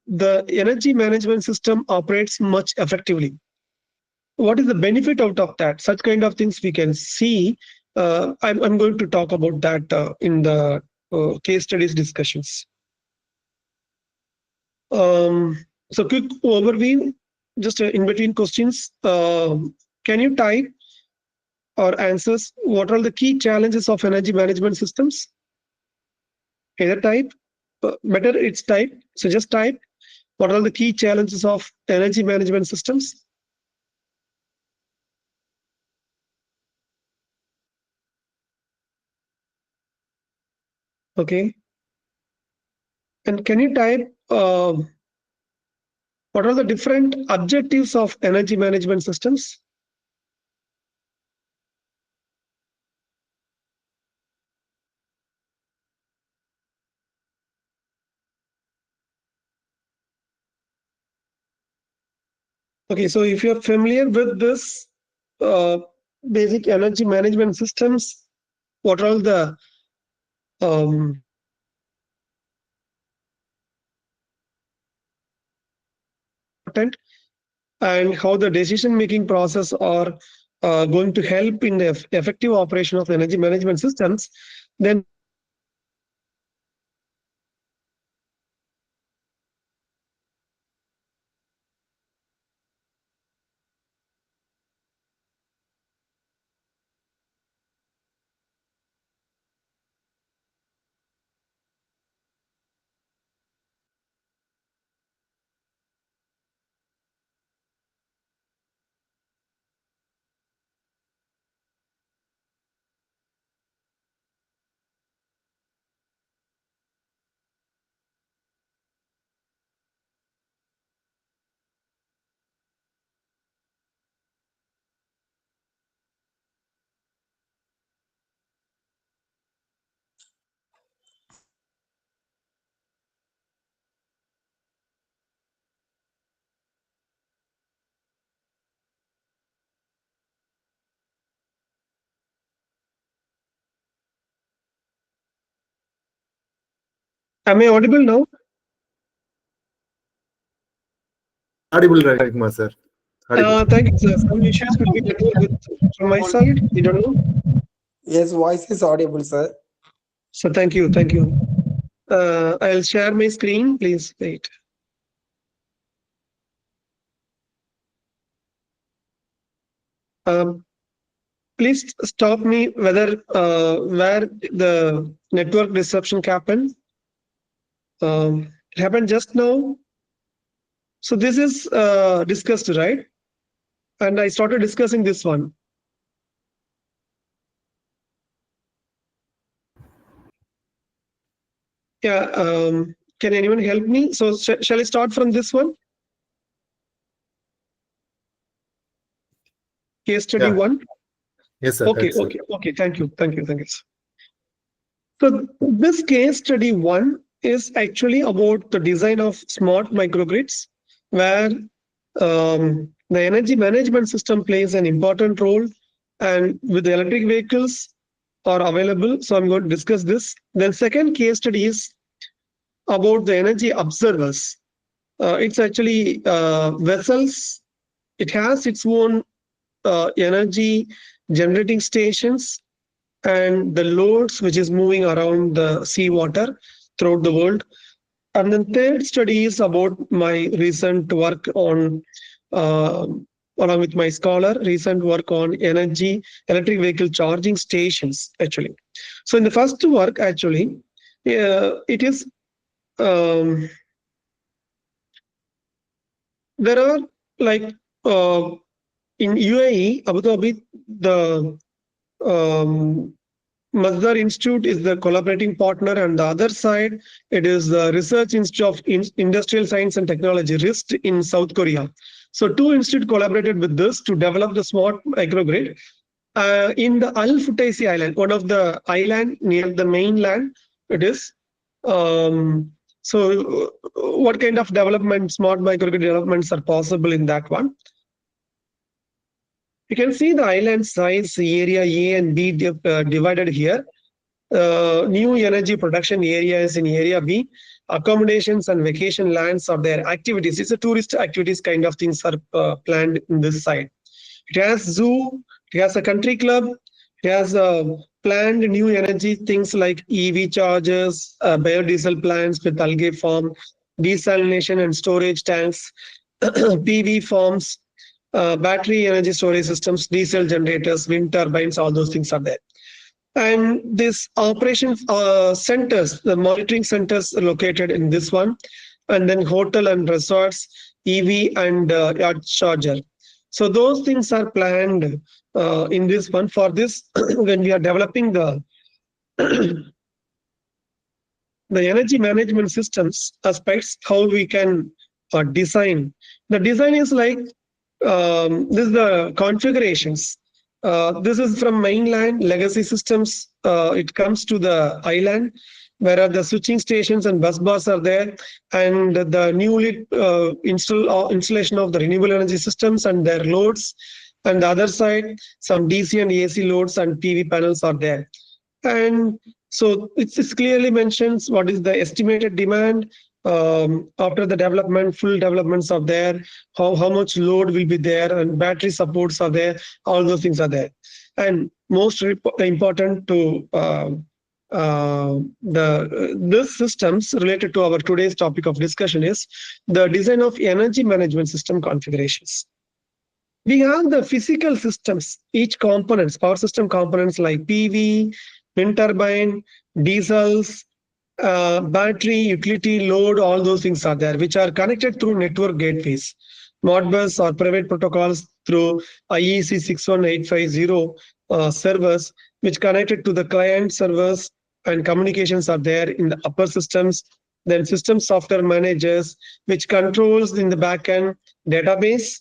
the energy management system operates much effectively. What is the benefit out of that? Such kind of things we can see. I'm going to talk about that in the case studies discussions. So quick overview, just in between questions. Can you type or answers what are the key challenges of energy management systems? Either type, better it's type. So just type what are the key challenges of energy management systems? Okay. And can you type what are the different objectives of energy management systems? Okay, so if you're familiar with this basic energy management systems, what are the content and how the decision-making process are going to help in the effective operation of energy management systems, then am I audible now? Audible, Ravi Kumar, sir. Audible. Thank you, sir. Some issues could be from my side. You don't know. Yes, voice is audible, sir. So thank you, thank you. I'll share my screen. Please wait. Please stop me whether where the network disruption happened. It happened just now. So this is discussed, right? And I started discussing this one. Yeah. Can anyone help me? So shall I start from this one? Case study Yeah. 1. Yes, sir. Okay, That's it. okay. Thank you. So this case study 1 is actually about the design of smart microgrids, where the energy management system plays an important role, and with the electric vehicles are available. So I'm going to discuss this. Then second case study is about the energy observers. It's actually vessels. It has its own energy generating stations and the loads which is moving around the seawater throughout the world. And then third study is about my recent work on, along with my scholar, recent work on electric vehicle charging stations, actually. So in the first work, actually, it is there are like in UAE, Abu Dhabi, the Masdar Institute is the collaborating partner, and the other side, it is the Research Institute of Industrial Science and Technology, RIST, in South Korea. So two institutes collaborated with this to develop the smart microgrid in the Al Futaisi Island, one of the island near the mainland. It is. So what kind of development, smart microgrid developments are possible in that one? You can see the island size, area A and B divided here. New energy production areas in area B, accommodations and vacation lands are their activities. It's a tourist activities kind of things are planned in this side. It has zoo, it has a country club, it has planned new energy things like EV chargers, biodiesel plants with algae farm, desalination and storage tanks, PV farms, battery energy storage systems, diesel generators, wind turbines, all those things are there. And this operations centers, the monitoring centers are located in this one, and then hotel and resorts, EV and yacht charger. So those things are planned in this one. For this, when we are developing the energy management systems aspects, how we can design. The design is like, this is the configurations. This is from mainland legacy systems. It comes to the island, where the switching stations and bus bars are there, and the newly installation of the renewable energy systems and their loads. And the other side, some DC and AC loads and PV panels are there. And so it's clearly mentions what is the estimated demand after the development, full developments are there, how much load will be there, and battery supports are there, all those things are there. And most important to this systems related to our today's topic of discussion is the design of energy management system configurations. We have the physical systems, each components, power system components like PV, wind turbine, diesels, battery, utility, load, all those things are there, which are connected through network gateways, Modbus or private protocols through IEC 61850 servers, which connected to the client servers, and communications are there in the upper systems. Then system software managers, which controls in the backend database,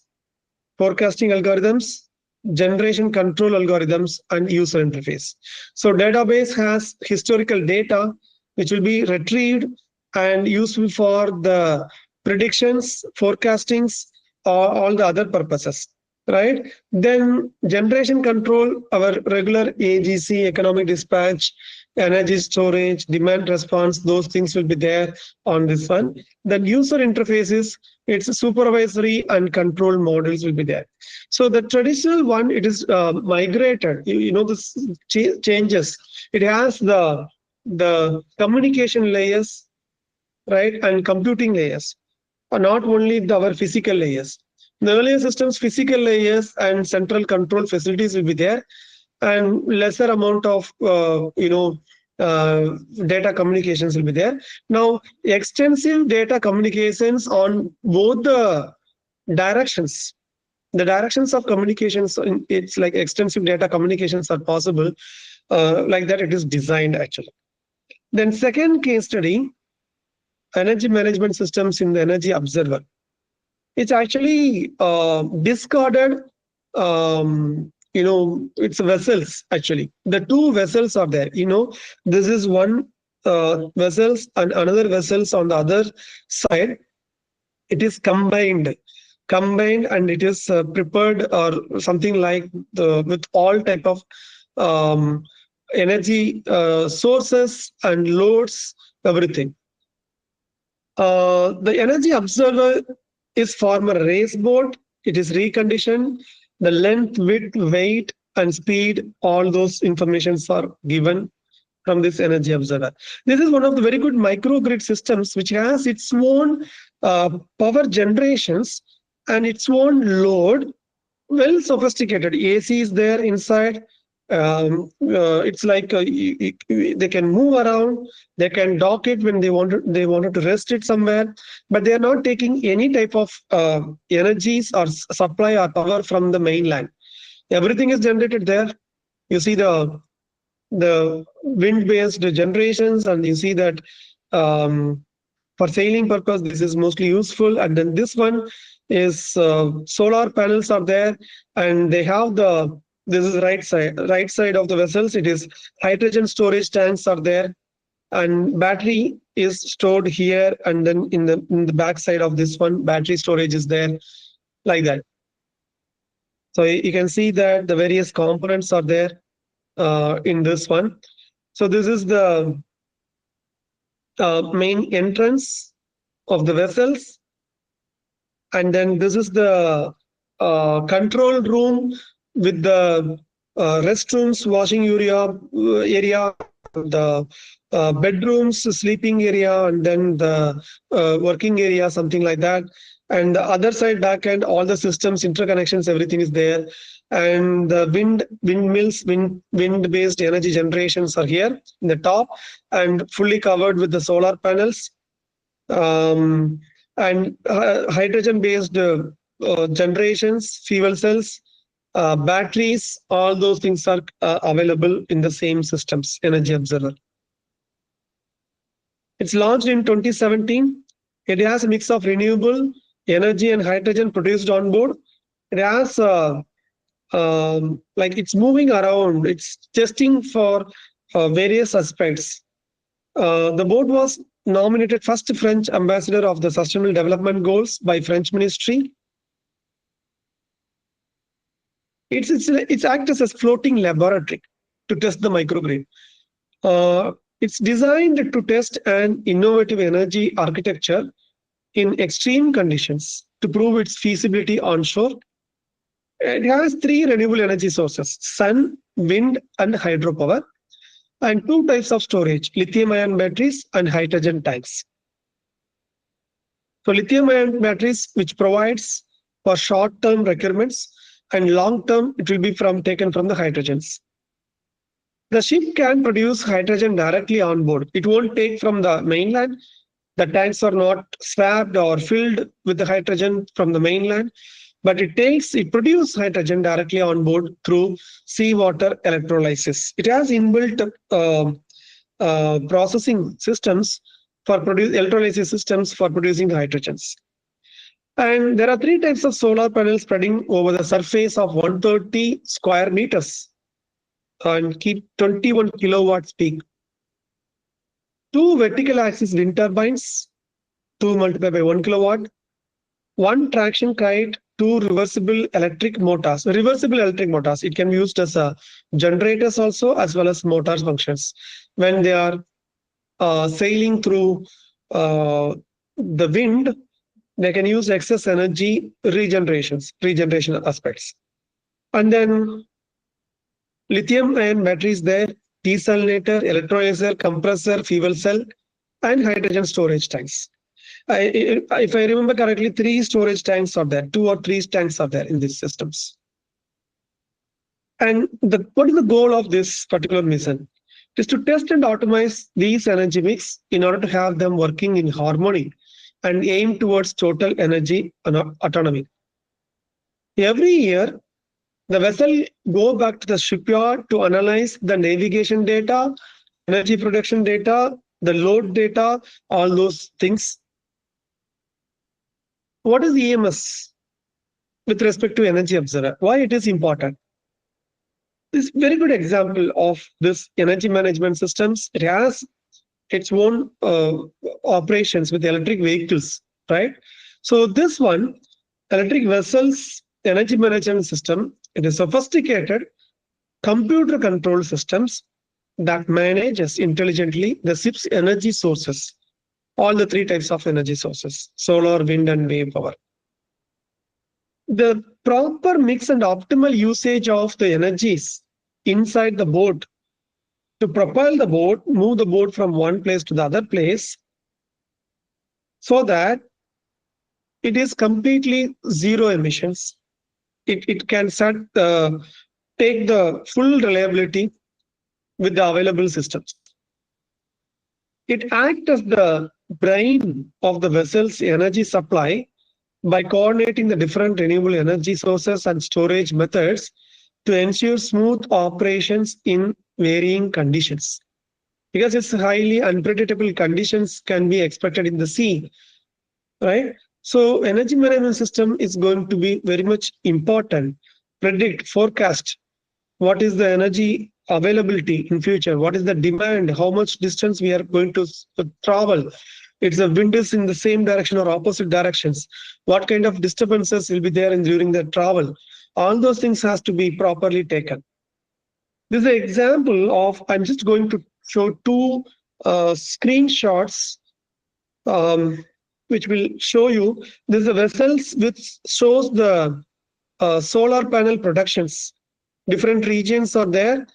forecasting algorithms, generation control algorithms, and user interface. So database has historical data, which will be retrieved and useful for the predictions, forecastings, or all the other purposes, right? Then generation control, our regular AGC, economic dispatch, energy storage, demand response, those things will be there on this one. Then user interfaces, it's a supervisory and control models will be there. So the traditional one, it is migrated. You know, this changes. It has the communication layers, right, and computing layers, not only our physical layers. The earlier systems, physical layers and central control facilities will be there, and lesser amount of data communications will be there. Now, extensive data communications on both the directions. The directions of communications, it's like extensive data communications are possible. Like that, it is designed actually. Then second case study, energy management systems in the Energy Observer. It's actually discarded, it's vessels actually. The two vessels are there, this is one vessels and another vessels on the other side. It is combined and it is prepared or something like with all type of energy sources and loads, everything. The Energy Observer is former race boat. It is reconditioned. The length, width, weight, and speed, all those informations are given from this Energy Observer. This is one of the very good microgrid systems which has its own power generations and its own load, well sophisticated. AC is there inside, It's like they can move around, they can dock it when they wanted to rest it somewhere, but they are not taking any type of energies or supply or power from the mainland. Everything is generated there. You see the wind-based generations, and you see that for sailing purpose, this is mostly useful. And then this one is solar panels are there, and they have this is right side of the vessels. It is hydrogen storage tanks are there, and battery is stored here, and then in the back side of this one, battery storage is there, like that. So you can see that the various components are there in this one. So this is the main entrance of the vessels, and then this is the control room with the restrooms, washing area, the bedrooms, sleeping area, and then the working area, something like that. And the other side, back end, all the systems, interconnections, everything is there. And the windmills, wind-based energy generations are here in the top, and fully covered with the solar panels. And hydrogen-based generations, fuel cells, batteries, all those things are available in the same systems, Energy Observer. It's launched in 2017. It has a mix of renewable energy and hydrogen produced on board. It has like it's moving around. It's testing for various aspects. The board was nominated first French ambassador of the Sustainable Development Goals by French Ministry. It's acts as a floating laboratory to test the microgrid. It's designed to test an innovative energy architecture in extreme conditions to prove its feasibility onshore. It has 3 renewable energy sources: sun, wind, and hydropower, and 2 types of storage: lithium-ion batteries and hydrogen tanks. So lithium-ion batteries, which provides for short-term requirements, and long-term, it will be taken from the hydrogens. The ship can produce hydrogen directly on board. It won't take from the mainland. The tanks are not swapped or filled with the hydrogen from the mainland, but it produces hydrogen directly on board through seawater electrolysis. It has inbuilt processing systems for electrolysis systems for producing the hydrogens. And there are 3 types of solar panels spreading over the surface of 130 square meters and keep 21 kilowatts peak. 2 vertical axis wind turbines, 2 multiplied by 1 kilowatt, 1 traction kite, 2 reversible electric motors. Reversible electric motors, it can be used as generators also, as well as motor functions. When they are sailing through the wind, they can use excess energy regeneration aspects. And then lithium-ion batteries there, desalinator, electrolyzer, compressor, fuel cell, and hydrogen storage tanks. If I remember correctly, 3 storage tanks are there, 2 or 3 tanks are there in these systems. And what is the goal of this particular mission? It is to test and optimize these energy mix in order to have them working in harmony and aim towards total energy autonomy. Every year, the vessel go back to the shipyard to analyze the navigation data, energy production data, the load data, all those things. What is EMS with respect to Energy Observer? Why it is important? This is a very good example of this energy management systems. It has its own operations with electric vehicles, right? So this one, electric vessels energy management system, it is sophisticated computer control systems that manages intelligently the ship's energy sources, all the 3 types of energy sources: solar, wind, and wave power. The proper mix and optimal usage of the energies inside the boat to propel the boat, move the boat from one place to the other place, so that it is completely zero emissions. It can set the take the full reliability with the available systems. It acts as the brain of the vessel's energy supply by coordinating the different renewable energy sources and storage methods to ensure smooth operations in varying conditions. Because it's highly unpredictable conditions can be expected in the sea, right? So energy management system is going to be very much important. Predict, forecast what is the energy availability in future, what is the demand, how much distance we are going to travel. It's the wind is in the same direction or opposite directions. What kind of disturbances will be there during the travel? All those things has to be properly taken. This is an example of, I'm just going to show two screenshots which will show you. This is a vessels which shows the solar panel productions. Different regions are there.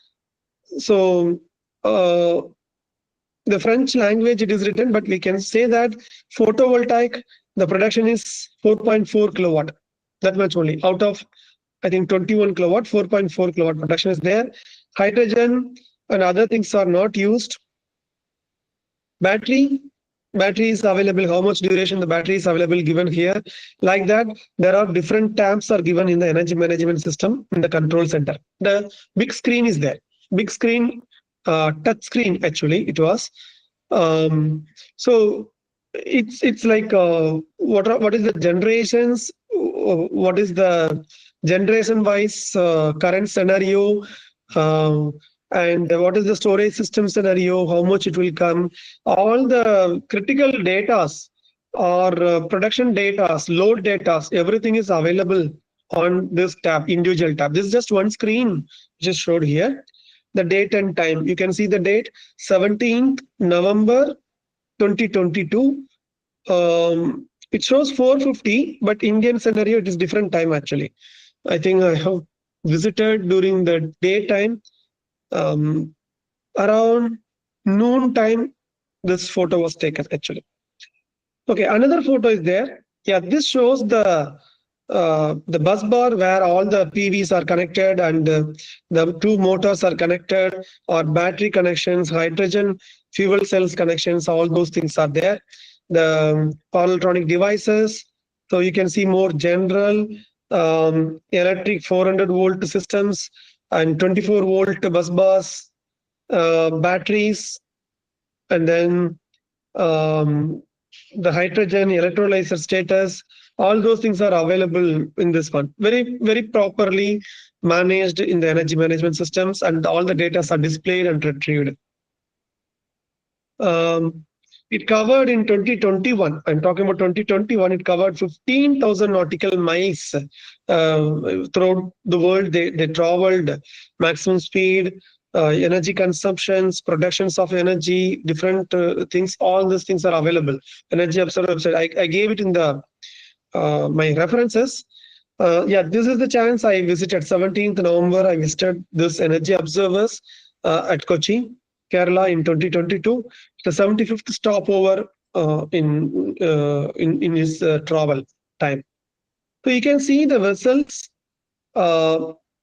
So the French language it is written, but we can say that photovoltaic, the production is 4.4 kilowatt. That much only. Out of, I think, 21 kilowatt, 4.4 kilowatt production is there. Hydrogen and other things are not used. Battery is available. How much duration the battery is available given here. Like that, there are different tabs are given in the energy management system in the control center. The big screen is there. Big screen, touch screen actually it was. So it's like what is the generations? What is the generation wise current scenario? And what is the storage system scenario, how much it will come, all the critical data or production data, load data, everything is available on this tab, individual tab. This is just one screen just showed here. The date and time, you can see the date 17th November 2022. It shows 4:50, but Indian scenario it is different time actually. I think I have visited during the daytime. Around noon time, this photo was taken actually. Okay, another photo is there. Yeah, this shows the bus bar where all the PVs are connected and the two motors are connected, or battery connections, hydrogen fuel cells connections, all those things are there. The power electronic devices. So you can see more general electric 400 volt systems and 24 volt bus bars, batteries, and then the hydrogen electrolyzer status. All those things are available in this one. Very, very properly managed in the energy management systems, and all the data are displayed and retrieved. It covered in 2021. I'm talking about 2021. It covered 15,000 nautical miles throughout the world. They traveled maximum speed, energy consumptions, productions of energy, different things. All these things are available. Energy Observer website. I gave it in the my references. Yeah, this is the chance I visited. 17th November, I visited this Energy Observers at Kochi, Kerala in 2022. The 75th stopover in his travel time. So you can see the vessels.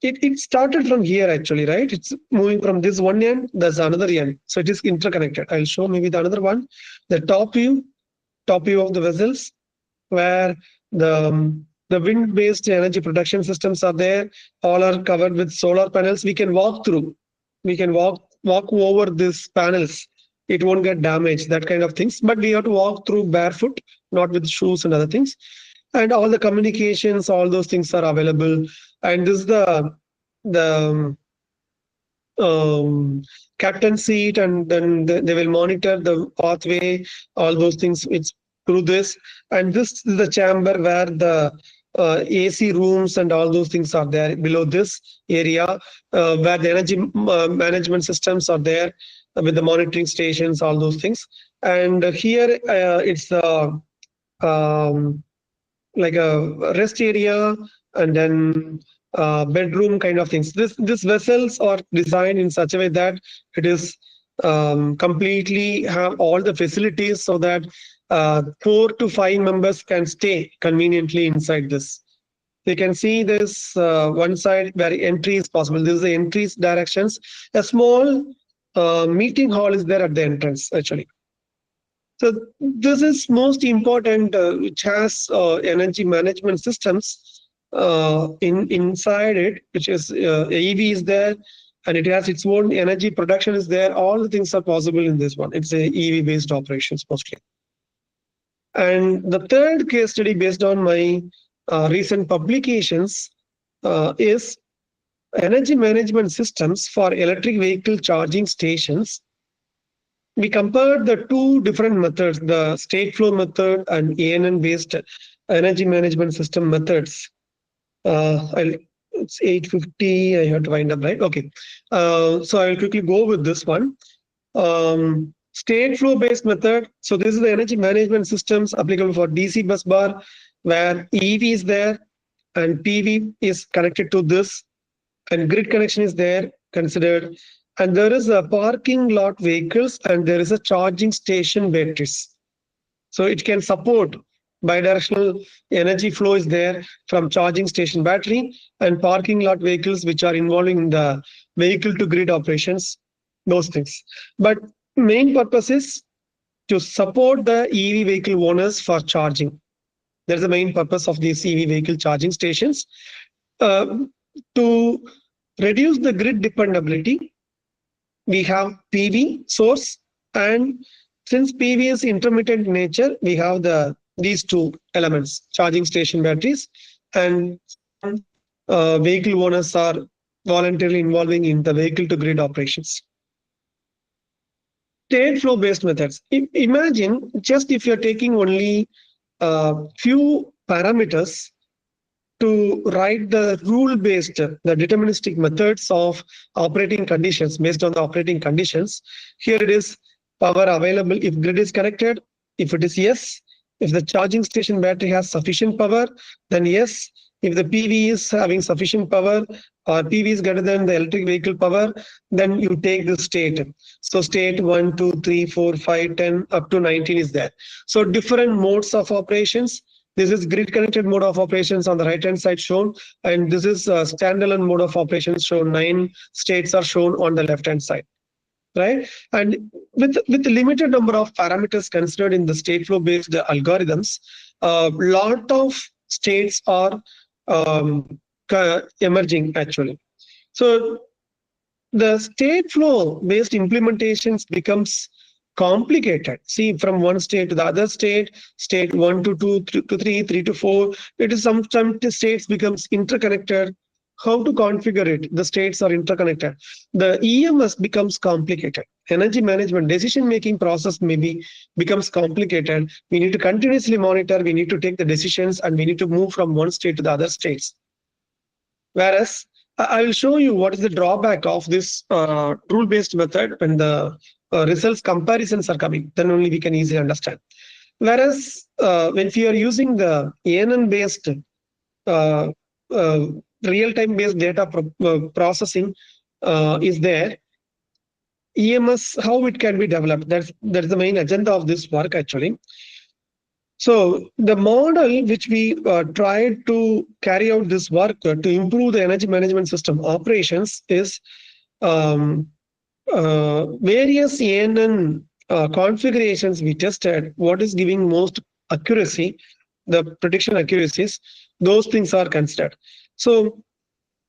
It started from here actually, right? It's moving from this one end, there's another end. So it is interconnected. I'll show maybe the another one. The top view of the vessels, where the wind-based energy production systems are there. All are covered with solar panels. We can walk through. We can walk over these panels. It won't get damaged, that kind of things. But we have to walk through barefoot, not with shoes and other things. And all the communications, all those things are available. And this is the captain seat, and then they will monitor the pathway, all those things. It's through this. And this is the chamber where the AC rooms and all those things are there below this area, where the energy management systems are there with the monitoring stations, all those things. And here it's like a rest area, and then bedroom kind of things. These vessels are designed in such a way that it is completely have all the facilities so that 4 to 5 members can stay conveniently inside this. You can see this one side where entry is possible. This is the entries directions. A small meeting hall is there at the entrance actually. So this is most important, which has energy management systems inside it, which is EV is there, and it has its own energy production is there. All the things are possible in this one. It's a EV based operations mostly. And the third case study based on my recent publications is energy management systems for electric vehicle charging stations. We compared the two different methods, the state flow method and ANN based energy management system methods. It's 8:50. I have to wind up, right? Okay. So I'll quickly go with this one. State flow based method. So this is the energy management systems applicable for DC bus bar, where EV is there and PV is connected to this, and grid connection is there considered, and there is a parking lot vehicles and there is a charging station batteries. So it can support bidirectional energy flow is there from charging station battery and parking lot vehicles, which are involving the vehicle to grid operations, those things. But main purpose is to support the EV vehicle owners for charging. That's the main purpose of these EV vehicle charging stations. To reduce the grid dependability, we have PV source, and since PV is intermittent in nature, we have these two elements, charging station batteries, and vehicle owners are voluntarily involving in the vehicle to grid operations. State flow based methods. Imagine just if you're taking only a few parameters to write the rule-based, the deterministic methods of operating conditions based on the operating conditions. Here it is power available if grid is connected. If it is yes, if the charging station battery has sufficient power, then yes. If the PV is having sufficient power or PV is greater than the electric vehicle power, then you take the state. So state 1, 2, 3, 4, 5, 10 up to 19 is there. So different modes of operations. This is grid connected mode of operations on the right hand side shown, and this is a standalone mode of operations shown. 9 states are shown on the left hand side, right? And with the limited number of parameters considered in the state flow based algorithms, a lot of states are emerging actually. So the state flow based implementations becomes complicated. See, from one state to the other state 1 to 2 to 3, 3 to 4, it is some states becomes interconnected. How to configure it? The states are interconnected. The EMS becomes complicated. Energy management decision making process becomes complicated. We need to continuously monitor, we need to take the decisions, and we need to move from one state to the other states. Whereas I will show you what is the drawback of this rule-based method when the results comparisons are coming. Then only we can easily understand. Whereas when we are using the ANN-based real-time based data processing is there. EMS, how it can be developed. That's the main agenda of this work actually. So the model which we tried to carry out this work to improve the energy management system operations is various ANN configurations we tested. What is giving most accuracy, the prediction accuracies, those things are considered. So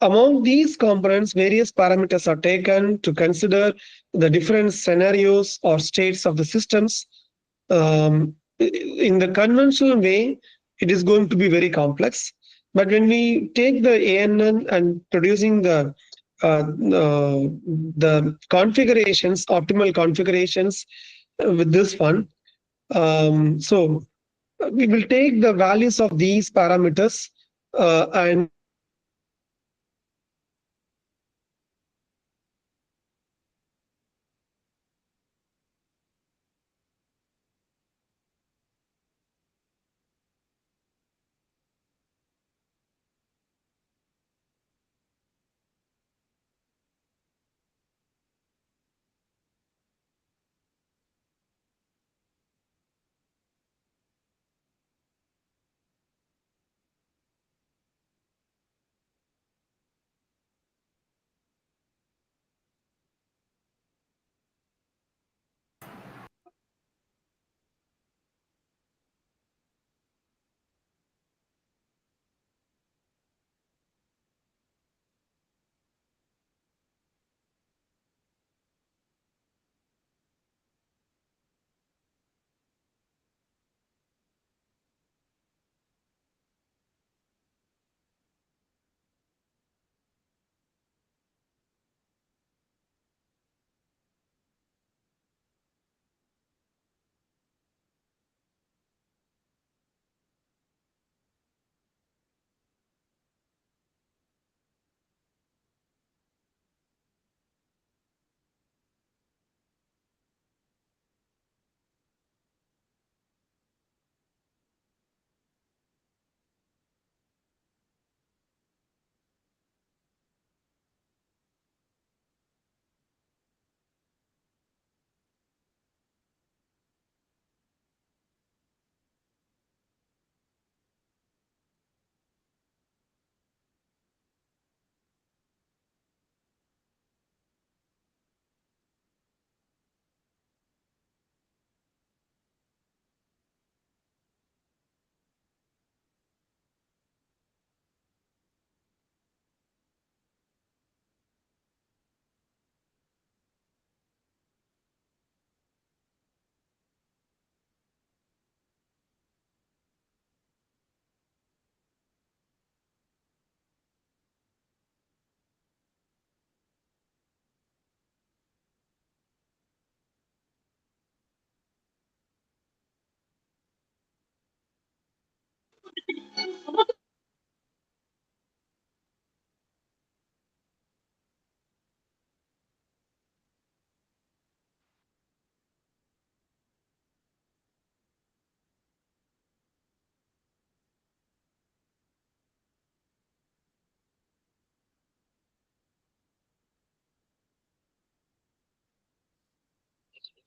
among these components, various parameters are taken to consider the different scenarios or states of the systems. In the conventional way, it is going to be very complex. But when we take the ANN and producing the configurations, optimal configurations with this one, so we will take the values of these parameters and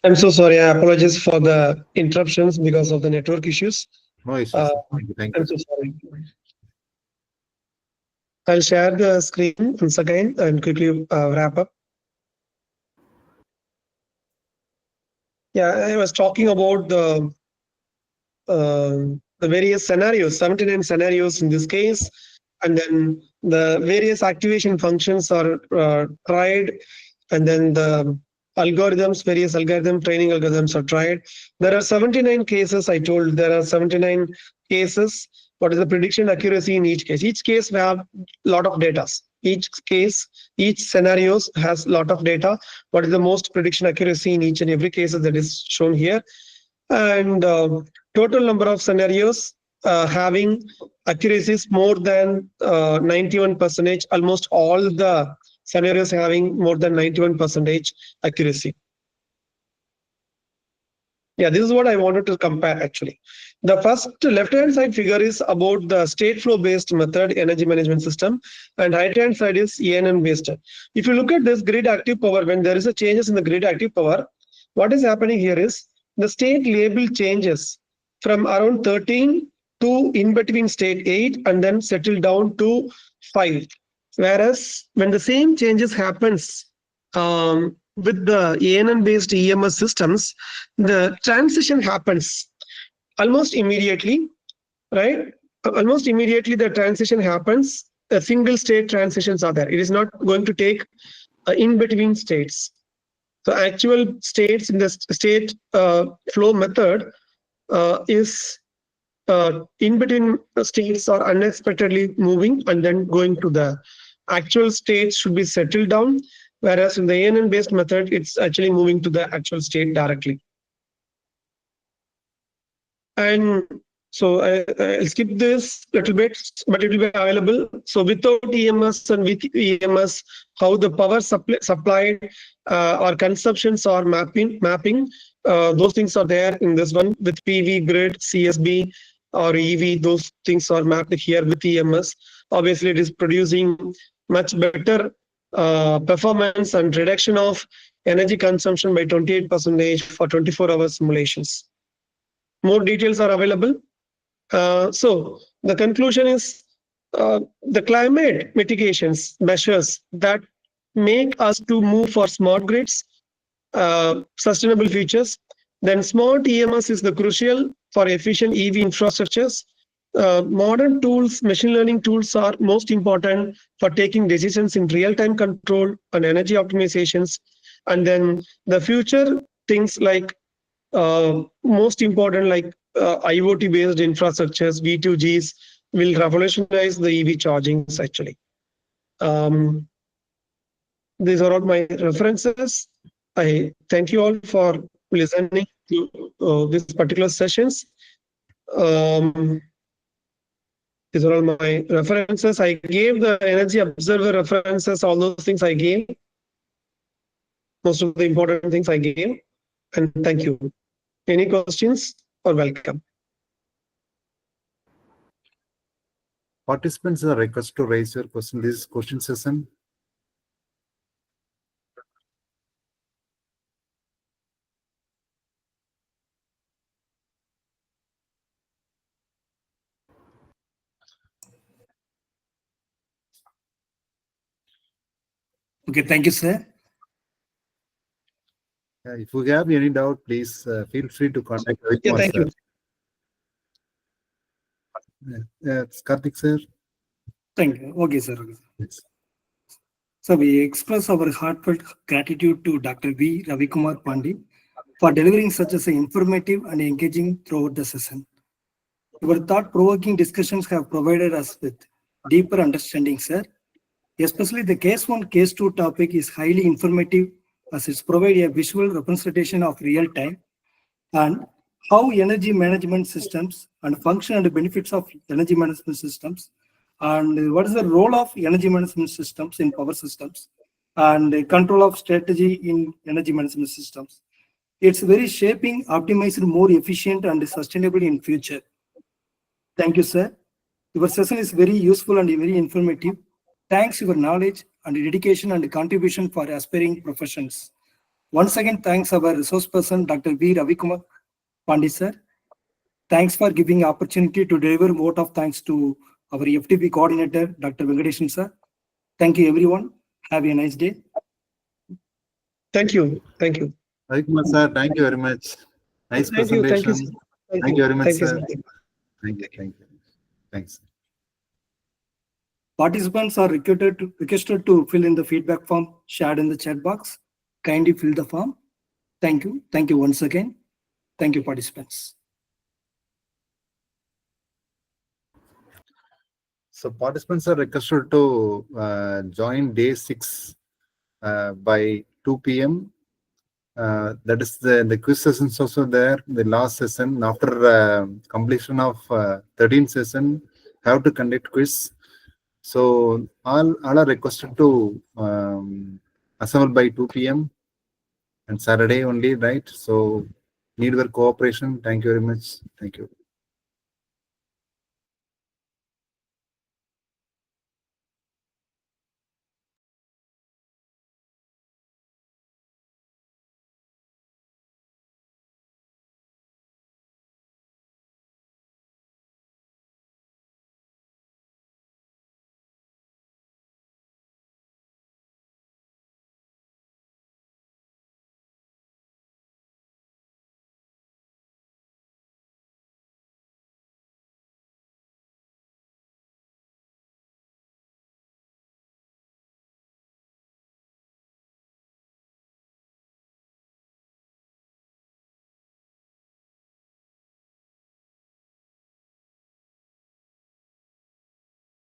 I'm so sorry. I apologize for the interruptions because of the network issues. No issues. Uh, Thank you. Thank I'm you. so sorry. I'll share the screen once again and quickly wrap up. Yeah, I was talking about the various scenarios, 79 scenarios in this case, and then the various activation functions are tried, and then the algorithms, various algorithm training algorithms are tried. There are 79 cases. I told there are 79 cases. What is the prediction accuracy in each case? Each case we have a lot of data. Each case, each scenarios has a lot of data. What is the most prediction accuracy in each and every case that is shown here? And total number of scenarios having accuracies more than 91%. Almost all the scenarios having more than 91% accuracy. Yeah, this is what I wanted to compare actually. The first left-hand side figure is about the state flow based method energy management system, and right-hand side is ENN based. If you look at this grid active power, when there is a changes in the grid active power, what is happening here is the state label changes from around 13 to in between state 8 and then settle down to 5. Whereas when the same changes happens with the ANN based EMS systems, the transition happens almost immediately, right? Almost immediately the transition happens. A single state transitions are there. It is not going to take in between states. So actual states in the state flow method is in between states are unexpectedly moving and then going to the actual state should be settled down. Whereas in the ANN based method, it's actually moving to the actual state directly. And so I'll skip this little bit, but it will be available. So without EMS and with EMS, how the power supplied or consumptions or mapping, those things are there in this one with PV, grid, CSB or EV, those things are mapped here with EMS. Obviously, it is producing much better performance and reduction of energy consumption by 28% for 24-hour simulations. More details are available. So the conclusion is the climate mitigations measures that make us to move for smart grids, sustainable futures. Then smart EMS is the crucial for efficient EV infrastructures. Modern tools, machine learning tools are most important for taking decisions in real-time control and energy optimizations. And then the future things like most important like IoT based infrastructures, V2Gs will revolutionize the EV chargings actually. These are all my references. I thank you all for listening to these particular sessions. These are all my references. I gave the energy observer references, all those things I gave. Most of the important things I gave. And thank you. Any questions or welcome. Participants are requested to raise your question. This is question session. Okay, thank you, sir. If you have any doubt, please feel free to contact Ravi Yeah, Kumar, thank you. Karthik sir. Thank you. Okay, sir. Yes. So we express our heartfelt gratitude to Dr. V. Ravikumar Pandey for delivering such an informative and engaging throughout the session. Your thought-provoking discussions have provided us with deeper understanding, sir. Especially the case 1, case 2 topic is highly informative as it provides a visual representation of real time and how energy management systems and function and benefits of energy management systems and what is the role of energy management systems in power systems and control of strategy in energy management systems. It's very shaping, optimized, more efficient and sustainable in future. Thank you, sir. Your session is very useful and very informative. Thanks your knowledge and dedication and contribution for aspiring professions. Once again, thanks our resource person, Dr. V. Ravikumar Pandit sir. Thanks for giving opportunity to deliver vote of thanks to our FTP coordinator, Dr. Venkateshan sir. Thank you, everyone. Have a nice day. Thank you. Thank you. Ravikumar sir, thank you very much. Nice Thank you. Thank you. presentation. sir. Thank you very much, Thank you, sir. sir. Thank you. Thank you. Thanks. Participants are requested to fill in the feedback form shared in the chat box. Kindly fill the form. Thank you. Thank you once again. Thank you, participants. So participants are requested to join day 6 by 2 p.m. That is the quiz sessions also there. The last session after completion of 13th session, have to conduct quiz. So all are requested to assemble by 2 p.m. and Saturday only, right? So need your cooperation. Thank you very much. Thank you.